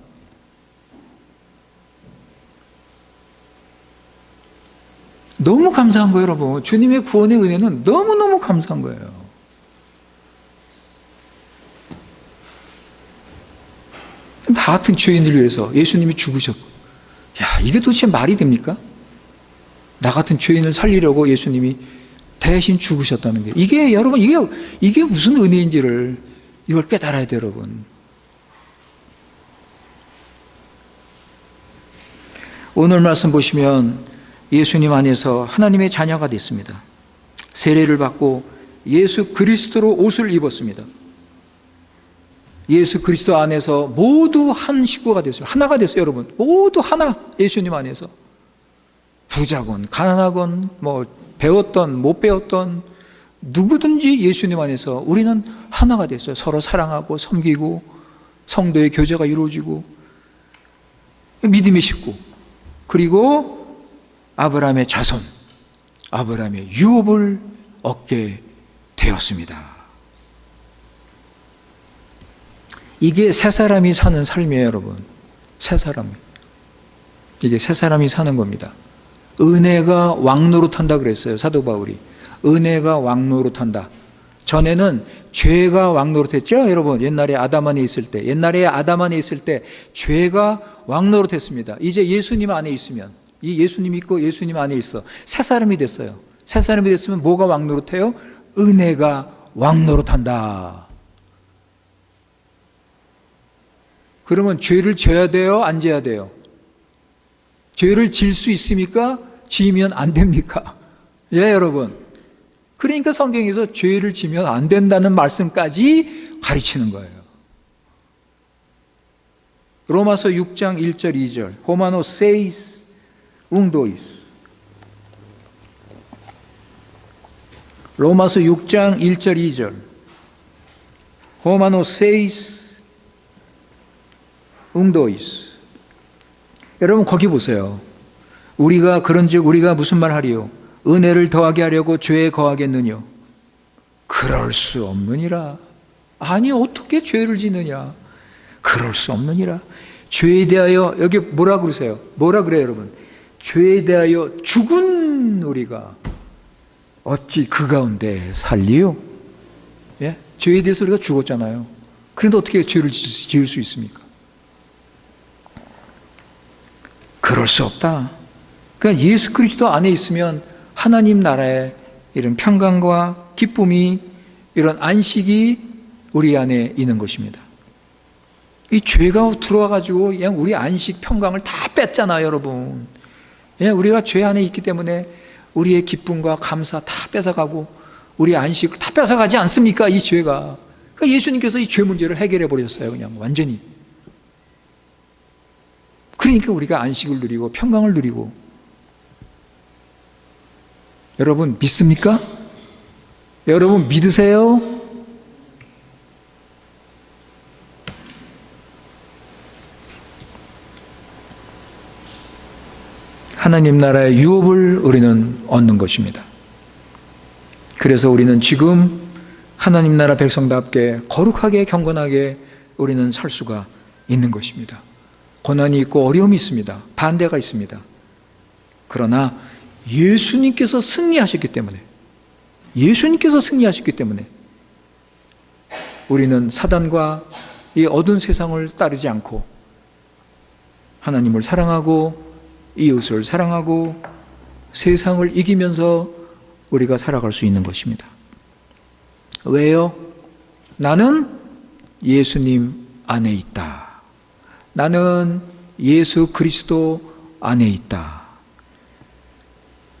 너무 감사한 거예요, 여러분. 주님의 구원의 은혜는 너무너무 감사한 거예요. 나 같은 죄인을 위해서 예수님이 죽으셨고, 이게 도대체 말이 됩니까? 나 같은 죄인을 살리려고 예수님이 대신 죽으셨다는 게, 이게 여러분, 이게 무슨 은혜인지를 이걸 깨달아야 돼요, 여러분. 오늘 말씀 보시면 예수님 안에서 하나님의 자녀가 됐습니다. 세례를 받고 예수 그리스도로 옷을 입었습니다. 예수 그리스도 안에서 모두 한 식구가 됐어요. 하나가 됐어요, 여러분. 모두 하나. 예수님 안에서. 부자건 가난하건 배웠던 못 배웠던 누구든지 예수님 안에서 우리는 하나가 됐어요. 서로 사랑하고 섬기고 성도의 교제가 이루어지고 믿음의 식구, 그리고 아브라함의 자손, 아브라함의 유업을 얻게 되었습니다. 이게 새 사람이 사는 삶이에요, 여러분. 새 사람. 이게 새 사람이 사는 겁니다. 은혜가 왕노릇한다 그랬어요, 사도 바울이. 은혜가 왕노릇한다. 전에는 죄가 왕노릇했죠, 여러분. 옛날에 아담 안에 있을 때 죄가 왕노릇했습니다. 이제 예수님 안에 있으면, 이 예수님 있고 예수님 안에 있어, 새 사람이 됐어요. 새 사람이 됐으면 뭐가 왕노릇해요? 은혜가 왕노릇한다. 그러면 죄를 져야 돼요, 안 져야 돼요? 죄를 질 수 있습니까? 지면 안 됩니까? 여러분. 그러니까 성경에서 죄를 지면 안 된다는 말씀까지 가르치는 거예요. 로마서 6장 1절 2절. Romano 6, 1, 2. 로마서 6장 1절 2절. Romano 6, 1, 2. 여러분 거기 보세요. 그런즉 우리가 무슨 말 하리요? 은혜를 더하게 하려고 죄에 거하겠느냐? 그럴 수 없느니라. 아니, 어떻게 죄를 짓느냐? 그럴 수 없느니라. 죄에 대하여, 여기 뭐라 그러세요? 뭐라 그래요, 여러분? 죄에 대하여 죽은 우리가 어찌 그 가운데 살리요? 죄에 대해서 우리가 죽었잖아요. 그런데 어떻게 죄를 지을 수 있습니까? 그럴 수 없다. 그러니까 예수 그리스도 안에 있으면 하나님 나라의 이런 평강과 기쁨이, 이런 안식이 우리 안에 있는 것입니다. 이 죄가 들어와가지고 그냥 우리 안식, 평강을 다 뺐잖아요, 여러분. 우리가 죄 안에 있기 때문에 우리의 기쁨과 감사 다 뺏어가고 우리 안식을 다 뺏어가지 않습니까? 이 죄가. 그러니까 예수님께서 이 죄 문제를 해결해 버렸어요. 그냥 완전히. 그러니까 우리가 안식을 누리고 평강을 누리고. 여러분 믿습니까? 여러분 믿으세요? 하나님 나라의 유업을 우리는 얻는 것입니다. 그래서 우리는 지금 하나님 나라 백성답게 거룩하게 경건하게 우리는 살 수가 있는 것입니다. 고난이 있고 어려움이 있습니다. 반대가 있습니다. 그러나 예수님께서 승리하셨기 때문에 우리는 사단과 이 어두운 세상을 따르지 않고 하나님을 사랑하고 이웃을 사랑하고 세상을 이기면서 우리가 살아갈 수 있는 것입니다. 왜요? 나는 예수님 안에 있다. 나는 예수 그리스도 안에 있다.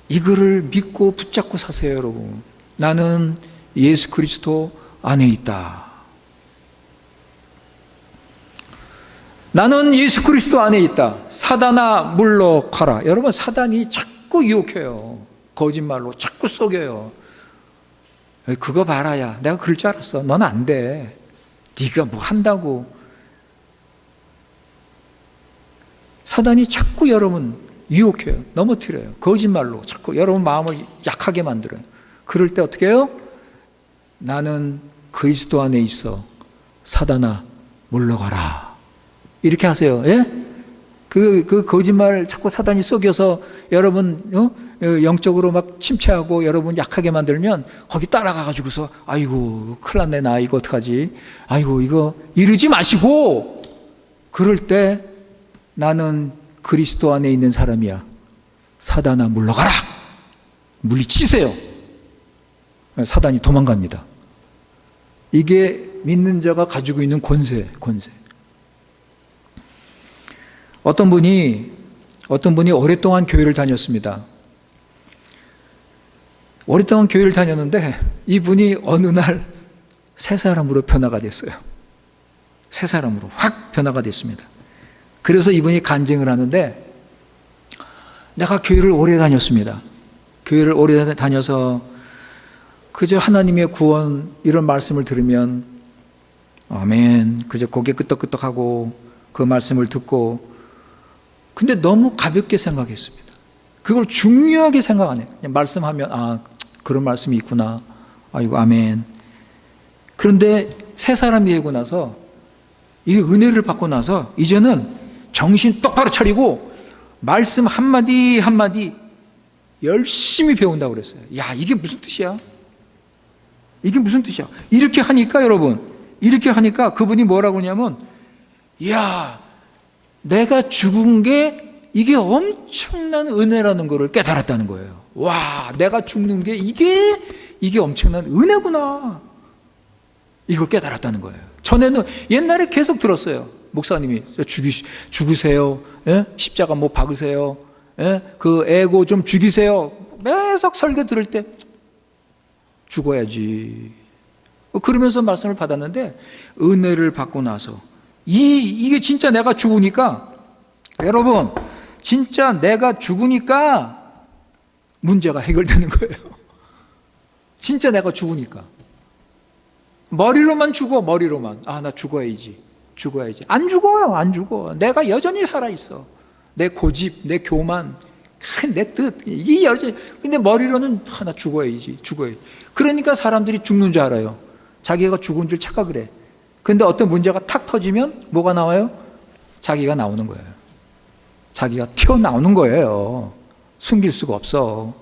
이거를 믿고 붙잡고 사세요, 여러분. 나는 예수 그리스도 안에 있다. 나는 예수 그리스도 안에 있다. 사단아 물러가라. 여러분, 사단이 자꾸 유혹해요. 거짓말로 자꾸 속여요. 그거 봐라, 야. 내가 그럴 줄 알았어. 넌 안 돼. 네가 뭐 한다고. 사단이 자꾸 여러분 유혹해요. 넘어뜨려요. 거짓말로 자꾸 여러분 마음을 약하게 만들어요. 그럴 때 어떻게 해요? 나는 그리스도 안에 있어. 사단아 물러가라. 이렇게 하세요. 예? 그 거짓말 자꾸 사단이 속여서 여러분 영적으로 막 침체하고 여러분 약하게 만들면 거기 따라가가지고서 아이고 큰일 났네 나 이거 어떡하지? 아이고 이거 이러지 마시고 그럴 때 나는 그리스도 안에 있는 사람이야. 사단아 물러가라. 물리치세요. 사단이 도망갑니다. 이게 믿는 자가 가지고 있는 권세. 어떤 분이 오랫동안 교회를 다녔습니다. 오랫동안 교회를 다녔는데 이분이 어느 날 새 사람으로 변화가 됐어요. 새 사람으로 확 변화가 됐습니다. 그래서 이분이 간증을 하는데 내가 교회를 오래 다녔습니다. 교회를 오래 다녀서 그저 하나님의 구원 이런 말씀을 들으면 아멘 그저 고개 끄덕끄덕하고 그 말씀을 듣고 근데 너무 가볍게 생각했습니다. 그걸 중요하게 생각 안 해요. 그냥 말씀하면 아 그런 말씀이 있구나. 아이고 아멘. 그런데 새 사람이 되고 나서 이 은혜를 받고 나서 이제는 정신 똑바로 차리고 말씀 한마디 한마디 열심히 배운다고 그랬어요. 야 이게 무슨 뜻이야? 이게 무슨 뜻이야? 이렇게 하니까 여러분 이렇게 하니까 그분이 뭐라고 하냐면 야 내가 죽은 게 이게 엄청난 은혜라는 것을 깨달았다는 거예요. 와, 내가 죽는 게 이게 엄청난 은혜구나. 이걸 깨달았다는 거예요. 전에는 옛날에 계속 들었어요. 목사님이 죽으세요. 예? 십자가 뭐 박으세요. 예? 그 애고 좀 죽이세요. 매석 설교 들을 때 죽어야지. 그러면서 말씀을 받았는데 은혜를 받고 나서 이게 진짜 내가 죽으니까 여러분 진짜 내가 죽으니까 문제가 해결되는 거예요. 진짜 내가 죽으니까 머리로만 죽어 머리로만 아 나 죽어야지 안 죽어요. 안 죽어. 내가 여전히 살아있어. 내 고집 내 교만 내 뜻 이게 여전히 근데 머리로는 나 죽어야지 그러니까 사람들이 죽는 줄 알아요. 자기가 죽은 줄 착각을 해. 근데 어떤 문제가 탁 터지면 뭐가 나와요? 자기가 나오는 거예요. 자기가 튀어나오는 거예요. 숨길 수가 없어.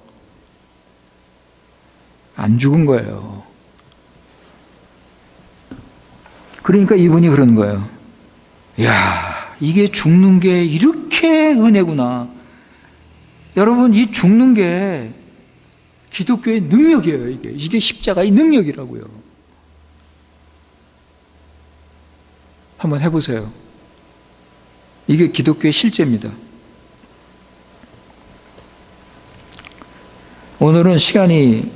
안 죽은 거예요. 그러니까 이분이 그러는 거예요. 이야, 이게 죽는 게 이렇게 은혜구나. 여러분, 이 죽는 게 기독교의 능력이에요. 이게 십자가의 능력이라고요. 한번 해보세요. 이게 기독교의 실제입니다. 오늘은 시간이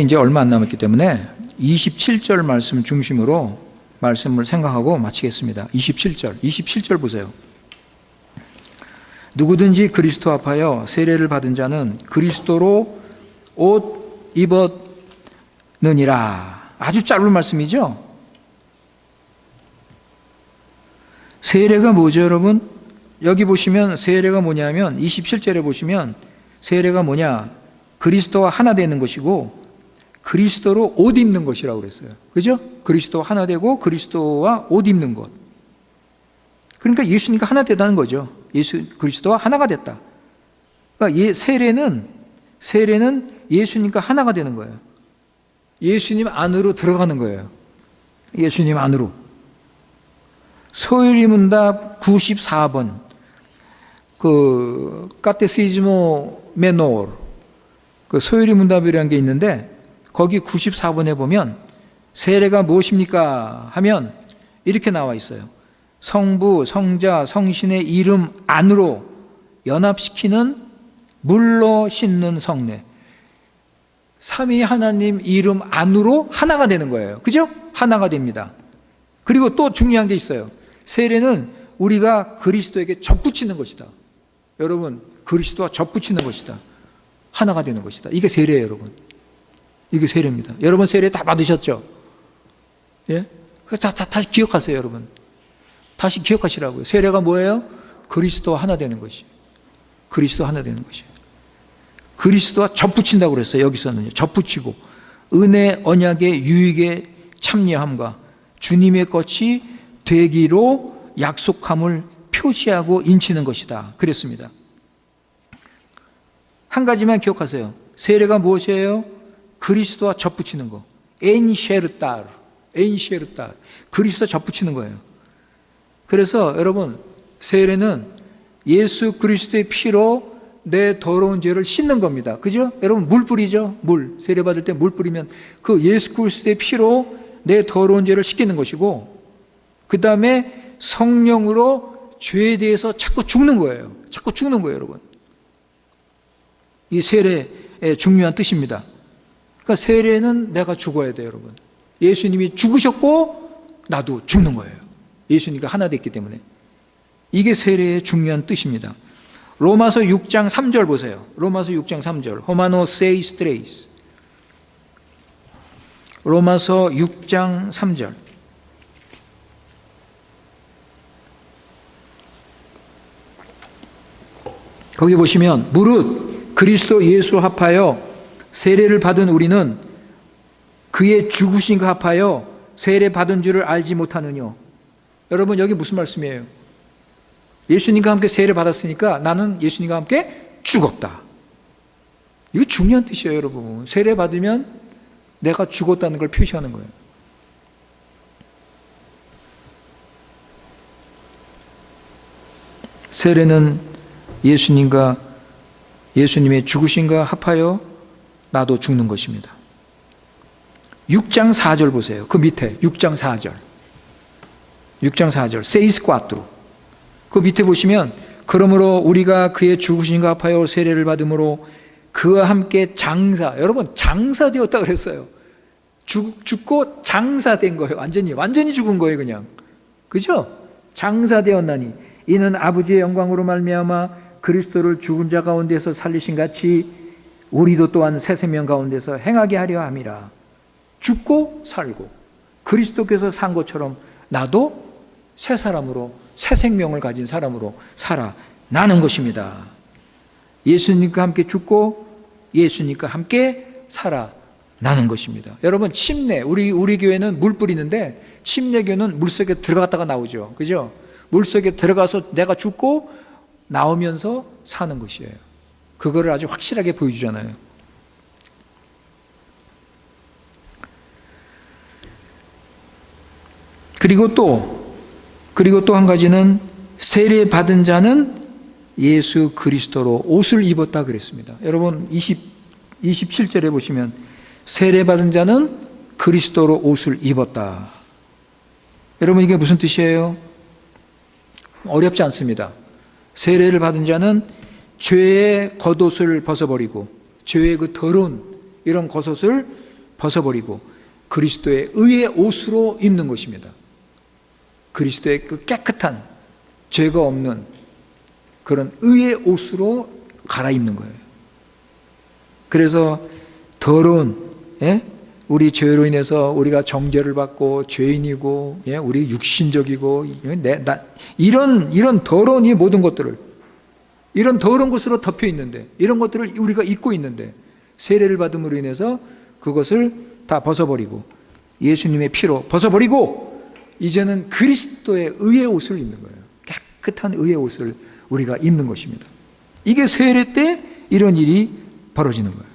이제 얼마 안 남았기 때문에 27절 말씀 중심으로 말씀을 생각하고 마치겠습니다. 27절 보세요. 누구든지 그리스도 합하여 세례를 받은 자는 그리스도로 옷 입었느니라. 아주 짧은 말씀이죠. 세례가 뭐죠, 여러분? 여기 보시면 세례가 뭐냐면 27절에 보시면 세례가 뭐냐? 그리스도와 하나 되는 것이고 그리스도로 옷 입는 것이라고 그랬어요. 그죠? 그리스도와 하나 되고 그리스도와 옷 입는 것. 그러니까 예수님과 하나 되다는 거죠. 그리스도와 하나가 됐다. 그러니까 세례는 예수님과 하나가 되는 거예요. 예수님 안으로 들어가는 거예요. 예수님 안으로. 소요리 문답 94번. 카테시즈모 메노르. 소요리 문답이라는 게 있는데 거기 94번에 보면 세례가 무엇입니까? 하면 이렇게 나와 있어요. 성부, 성자, 성신의 이름 안으로 연합시키는 물로 씻는 성례. 삼위 하나님 이름 안으로 하나가 되는 거예요. 그죠? 하나가 됩니다. 그리고 또 중요한 게 있어요. 세례는 우리가 그리스도에게 접붙이는 것이다. 여러분, 그리스도와 접붙이는 것이다. 하나가 되는 것이다. 이게 세례예요, 여러분. 이게 세례입니다. 여러분 세례 다 받으셨죠? 예? 다시 기억하세요, 여러분. 다시 기억하시라고요. 세례가 뭐예요? 그리스도와 하나 되는 것이. 그리스도와 하나 되는 것이에요. 그리스도와 접붙인다고 그랬어요. 여기서는요. 접붙이고 은혜 언약의 유익에 참여함과 주님의 것이 되기로 약속함을 표시하고 인치는 것이다. 그랬습니다. 한 가지만 기억하세요. 세례가 무엇이에요? 그리스도와 접붙이는 거. 엔셰르따르. 그리스도와 접붙이는 거예요. 그래서 여러분, 세례는 예수 그리스도의 피로 내 더러운 죄를 씻는 겁니다. 그죠? 여러분, 물 뿌리죠? 물. 세례 받을 때 물 뿌리면 그 예수 그리스도의 피로 내 더러운 죄를 씻기는 것이고, 그 다음에 성령으로 죄에 대해서 자꾸 죽는 거예요. 자꾸 죽는 거예요, 여러분. 이 세례의 중요한 뜻입니다. 그러니까 세례는 내가 죽어야 돼요, 여러분. 예수님이 죽으셨고 나도 죽는 거예요. 예수님과 하나 됐기 때문에. 이게 세례의 중요한 뜻입니다. 로마서 6장 3절 보세요. 로마서 6장 3절. 호마노 세이스 트레이스. 로마서 6장 3절. 거기 보시면 무릇 그리스도 예수 합하여 세례를 받은 우리는 그의 죽으심과 합하여 세례 받은 줄을 알지 못하느뇨. 여러분, 여기 무슨 말씀이에요? 예수님과 함께 세례 받았으니까 나는 예수님과 함께 죽었다. 이거 중요한 뜻이에요, 여러분. 세례 받으면 내가 죽었다는 걸 표시하는 거예요. 세례는 예수님의 죽으심과 합하여 나도 죽는 것입니다. 6장 4절 보세요. 그 밑에 6장 4절. 6장 4절. 세이스 꽈트로. 그 밑에 보시면 그러므로 우리가 그의 죽으심과 합하여 세례를 받음으로 그와 함께 여러분 장사되었다 그랬어요. 죽고 장사된 거예요. 완전히 죽은 거예요, 그냥. 그죠? 장사되었나니 이는 아버지의 영광으로 말미암아 그리스도를 죽은 자 가운데서 살리신 같이 우리도 또한 새 생명 가운데서 행하게 하려 함이라. 죽고 살고 그리스도께서 산 것처럼 나도 새 사람으로, 새 생명을 가진 사람으로 살아나는 것입니다. 예수님과 함께 죽고 예수님과 함께 살아나는 것입니다. 여러분, 침례, 우리 교회는 물 뿌리는데 침례교는 물속에 들어갔다가 나오죠. 그죠? 물속에 들어가서 내가 죽고 나오면서 사는 것이에요. 그거를 아주 확실하게 보여주잖아요. 그리고 또 한 가지는 세례 받은 자는 예수 그리스도로 옷을 입었다 그랬습니다. 여러분 27절에 보시면 세례 받은 자는 그리스도로 옷을 입었다. 여러분, 이게 무슨 뜻이에요? 어렵지 않습니다. 세례를 받은 자는 죄의 겉옷을 벗어버리고, 죄의 그 더러운 이런 겉옷을 벗어버리고, 그리스도의 의의 옷으로 입는 것입니다. 그리스도의 그 깨끗한, 죄가 없는 그런 의의 옷으로 갈아입는 거예요. 그래서 더러운, 우리 죄로 인해서 우리가 정죄를 받고 죄인이고, 우리 육신적이고, 이런 더러운 이 모든 것들을, 이런 더러운 것으로 덮여 있는데, 이런 것들을 우리가 입고 있는데, 세례를 받음으로 인해서 그것을 다 벗어버리고, 예수님의 피로 벗어버리고, 이제는 그리스도의 의의 옷을 입는 거예요. 깨끗한 의의 옷을 우리가 입는 것입니다. 이게 세례 때 이런 일이 벌어지는 거예요.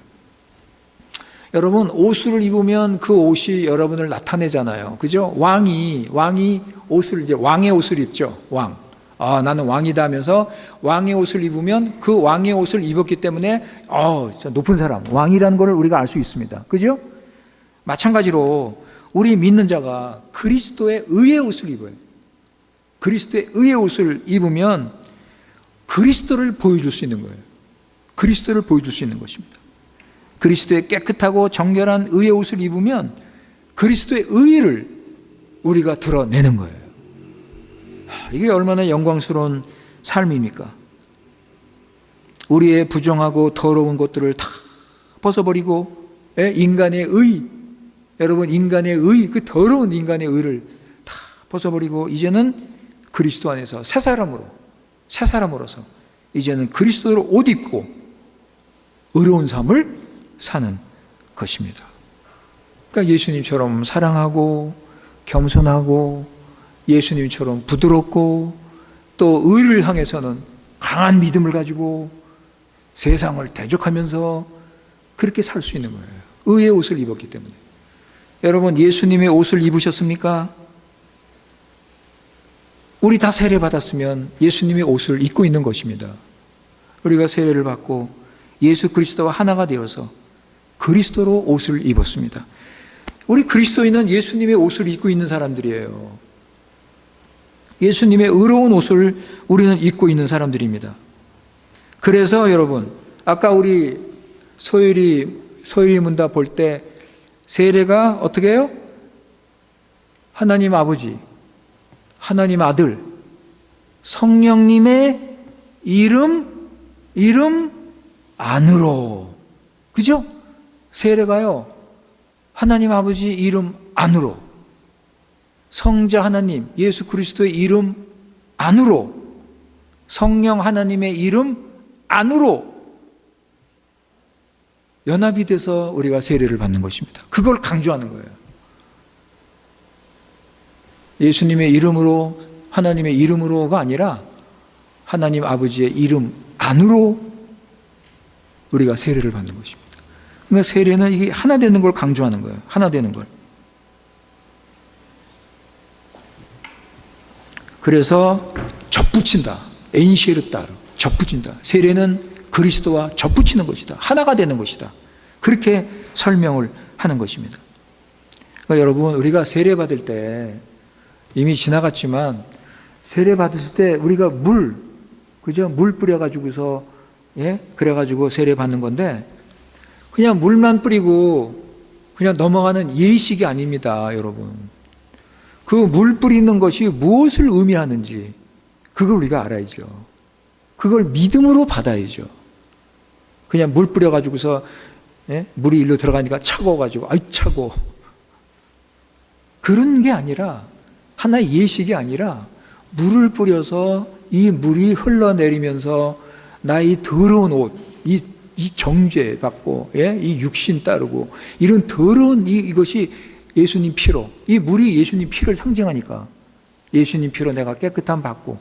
여러분, 옷을 입으면 그 옷이 여러분을 나타내잖아요. 그죠? 왕이 옷을, 이제 왕의 옷을 입죠. 왕. 나는 왕이다 하면서 왕의 옷을 입으면 그 왕의 옷을 입었기 때문에, 높은 사람, 왕이라는 걸 우리가 알 수 있습니다. 그죠? 마찬가지로 우리 믿는 자가 그리스도의 의의 옷을 입어요. 그리스도의 의의 옷을 입으면 그리스도를 보여줄 수 있는 거예요. 그리스도를 보여줄 수 있는 것입니다. 그리스도의 깨끗하고 정결한 의의 옷을 입으면 그리스도의 의를 우리가 드러내는 거예요. 이게 얼마나 영광스러운 삶입니까? 우리의 부정하고 더러운 것들을 다 벗어버리고, 인간의 의, 여러분, 인간의 의, 그 더러운 인간의 의를 다 벗어버리고, 이제는 그리스도 안에서 새 사람으로서 이제는 그리스도로 옷 입고 의로운 삶을 사는 것입니다. 그러니까 예수님처럼 사랑하고 겸손하고 예수님처럼 부드럽고 또 의를 향해서는 강한 믿음을 가지고 세상을 대적하면서 그렇게 살 수 있는 거예요. 의의 옷을 입었기 때문에. 여러분, 예수님의 옷을 입으셨습니까? 우리 다 세례 받았으면 예수님의 옷을 입고 있는 것입니다. 우리가 세례를 받고 예수 그리스도와 하나가 되어서 그리스도로 옷을 입었습니다. 우리 그리스도인은 예수님의 옷을 입고 있는 사람들이에요. 예수님의 의로운 옷을 우리는 입고 있는 사람들입니다. 그래서 여러분, 아까 우리 소율이 문답 볼 때 세례가 어떻게 해요? 하나님 아버지, 하나님 아들, 성령님의 이름 안으로. 그죠? 세례가요, 하나님 아버지 이름 안으로, 성자 하나님 예수 그리스도의 이름 안으로, 성령 하나님의 이름 안으로 연합이 돼서 우리가 세례를 받는 것입니다. 그걸 강조하는 거예요. 예수님의 이름으로, 하나님의 이름으로가 아니라 하나님 아버지의 이름 안으로 우리가 세례를 받는 것입니다. 그러니까 세례는 이게 하나 되는 걸 강조하는 거예요. 하나 되는 걸. 그래서 접붙인다. 엔시에르따르. 접붙인다. 세례는 그리스도와 접붙이는 것이다. 하나가 되는 것이다. 그렇게 설명을 하는 것입니다. 그러니까 여러분, 우리가 세례 받을 때 이미 지나갔지만 세례 받았을 때 우리가 그죠? 물 뿌려가지고서, 그래가지고 세례 받는 건데 그냥 물만 뿌리고 그냥 넘어가는 예식이 아닙니다, 여러분. 그 물 뿌리는 것이 무엇을 의미하는지 그걸 우리가 알아야죠. 그걸 믿음으로 받아야죠. 그냥 물 뿌려가지고서 물이 일로 들어가니까 차가워가지고 아이 차고 그런 게 아니라, 하나의 예식이 아니라 물을 뿌려서 이 물이 흘러내리면서 나의 더러운 옷, 이 정죄 받고, 이 육신 따르고 이런 더러운 이것이 예수님 피로, 이 물이 예수님 피를 상징하니까 예수님 피로 내가 깨끗함 받고.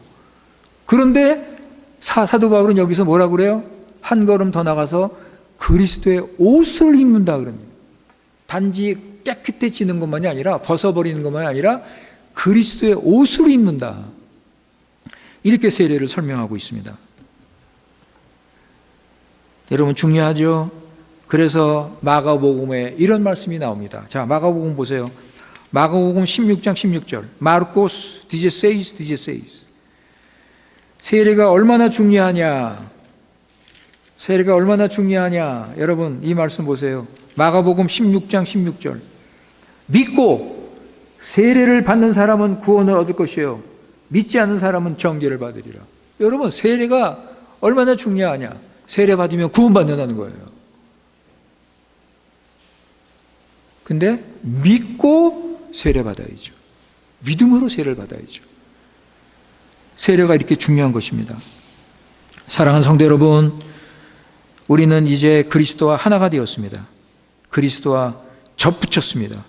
그런데 사도 바울은 여기서 뭐라고 그래요? 한 걸음 더 나가서 그리스도의 옷을 입는다 그럽니다. 단지 깨끗해지는 것만이 아니라, 벗어버리는 것만이 아니라 그리스도의 옷을 입는다. 이렇게 세례를 설명하고 있습니다. 여러분, 중요하죠? 그래서 마가복음에 이런 말씀이 나옵니다. 자, 마가복음 보세요. 마가복음 16장 16절. 마르코스 디제세이스. 세례가 얼마나 중요하냐? 세례가 얼마나 중요하냐? 여러분, 이 말씀 보세요. 마가복음 16장 16절. 믿고 세례를 받는 사람은 구원을 얻을 것이요 믿지 않는 사람은 정죄를 받으리라. 여러분, 세례가 얼마나 중요하냐? 세례 받으면 구원받는다는 거예요. 근데 믿고 세례 받아야죠. 믿음으로 세례를 받아야죠. 세례가 이렇게 중요한 것입니다. 사랑하는 성도 여러분, 우리는 이제 그리스도와 하나가 되었습니다. 그리스도와 접붙였습니다.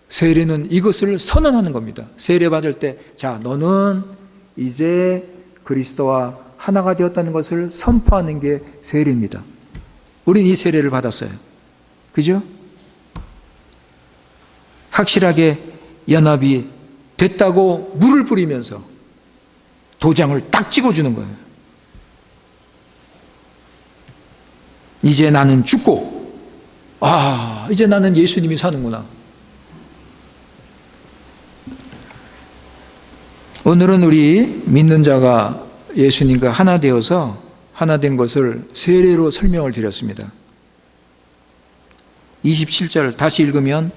세례는 이것을 선언하는 겁니다. 세례 받을 때, 자, 너는 이제 그리스도와 하나가 되었다는 것을 선포하는 게 세례입니다. 우리는 이 세례를 받았어요. 그죠? 확실하게 연합이 됐다고 물을 뿌리면서 도장을 딱 찍어주는 거예요. 이제 나는 죽고, 이제 나는 예수님이 사는구나. 오늘은 우리 믿는 자가 예수님과 하나 되어서 하나 된 것을 세례로 설명을 드렸습니다. 27절 다시 읽으면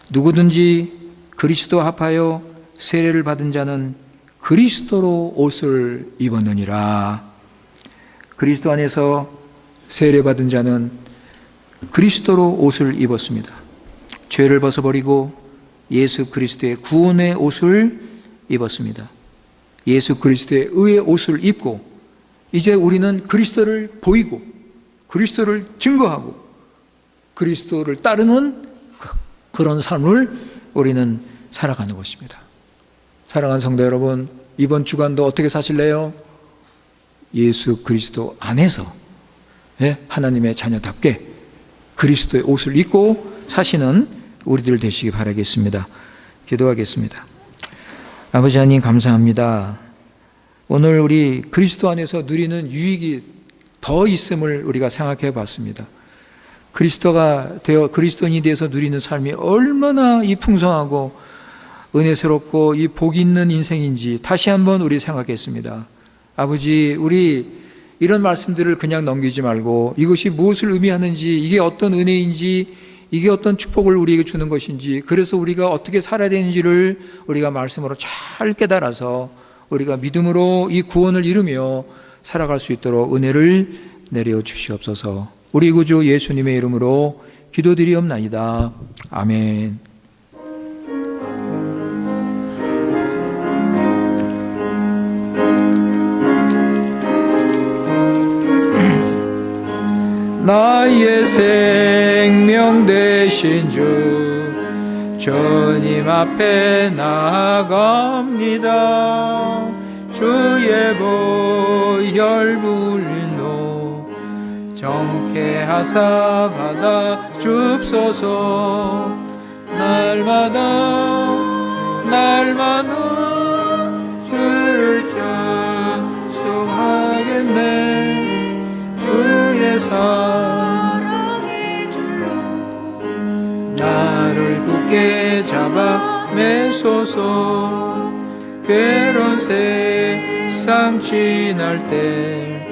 누구든지 그리스도 합하여 세례를 받은 자는 그리스도로 옷을 입었느니라. 그리스도 안에서 세례 받은 자는 그리스도로 옷을 입었습니다. 죄를 벗어버리고 예수 그리스도의 구원의 옷을 입었습니다. 예수 그리스도의 의의 옷을 입고 이제 우리는 그리스도를 보이고 그리스도를 증거하고 그리스도를 따르는 그런 삶을 우리는 살아가는 것입니다. 사랑하는 성도 여러분, 이번 주간도 어떻게 사실래요? 예수 그리스도 안에서 하나님의 자녀답게 그리스도의 옷을 입고 사시는 우리들 되시기 바라겠습니다. 기도하겠습니다. 아버지 하나님 감사합니다. 오늘 우리 그리스도 안에서 누리는 유익이 더 있음을 우리가 생각해 봤습니다. 그리스도인이 되어서 누리는 삶이 얼마나 이 풍성하고 은혜스럽고 이 복이 있는 인생인지 다시 한번 우리 생각했습니다. 아버지, 우리 이런 말씀들을 그냥 넘기지 말고 이것이 무엇을 의미하는지, 이게 어떤 은혜인지, 이게 어떤 축복을 우리에게 주는 것인지, 그래서 우리가 어떻게 살아야 되는지를 우리가 말씀으로 잘 깨달아서 우리가 믿음으로 이 구원을 이루며 살아갈 수 있도록 은혜를 내려 주시옵소서. 우리 구주 예수님의 이름으로 기도드리옵나이다. 아멘. 나의 생명 되신 주 주님 앞에 나아갑니다. 주의 보혈 불린 로 정케하사 받아 줍소서. 날마다 주를 찬송하겠네. 주의 사랑의 줄로 나를 굳게 잡아 매소서. 괴로운 세상 지날 때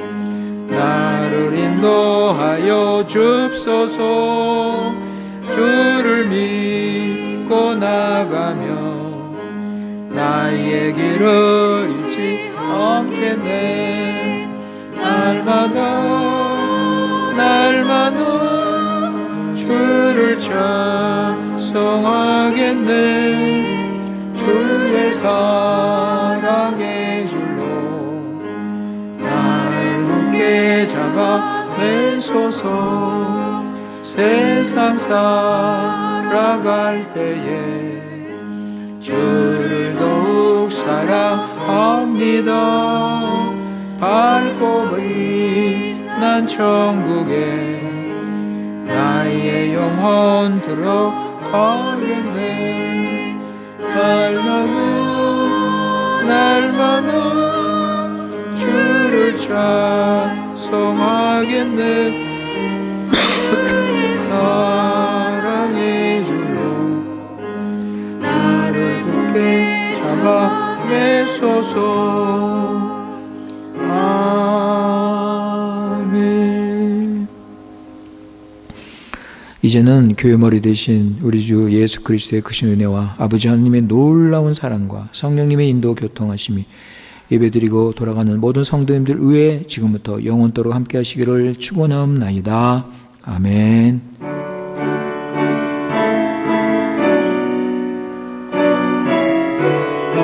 나를 인도하여 줍소서. 주를 믿고 나가며 나의 길을 잃지 않겠네. 날마다 주를 찬송하겠네. 주의 사랑의 줄로 나를 굳게 잡아 매소서. 세상 살아갈 때에 주를 더욱 사랑합니다. 밝고 난 천국에 나의 영혼 들어가겠네. 날마다 주를 찬송하겠네. 사랑의 줄로 나를 굳게 잡아 매소서. 아멘. 이제는 교회 머리 되신 우리 주 예수 그리스도의 크신 은혜와 아버지 하나님의 놀라운 사랑과 성령님의 인도 교통하심이 예배드리고 돌아가는 모든 성도님들 위에 지금부터 영원토록 함께 하시기를 축원하옵나이다. 아멘.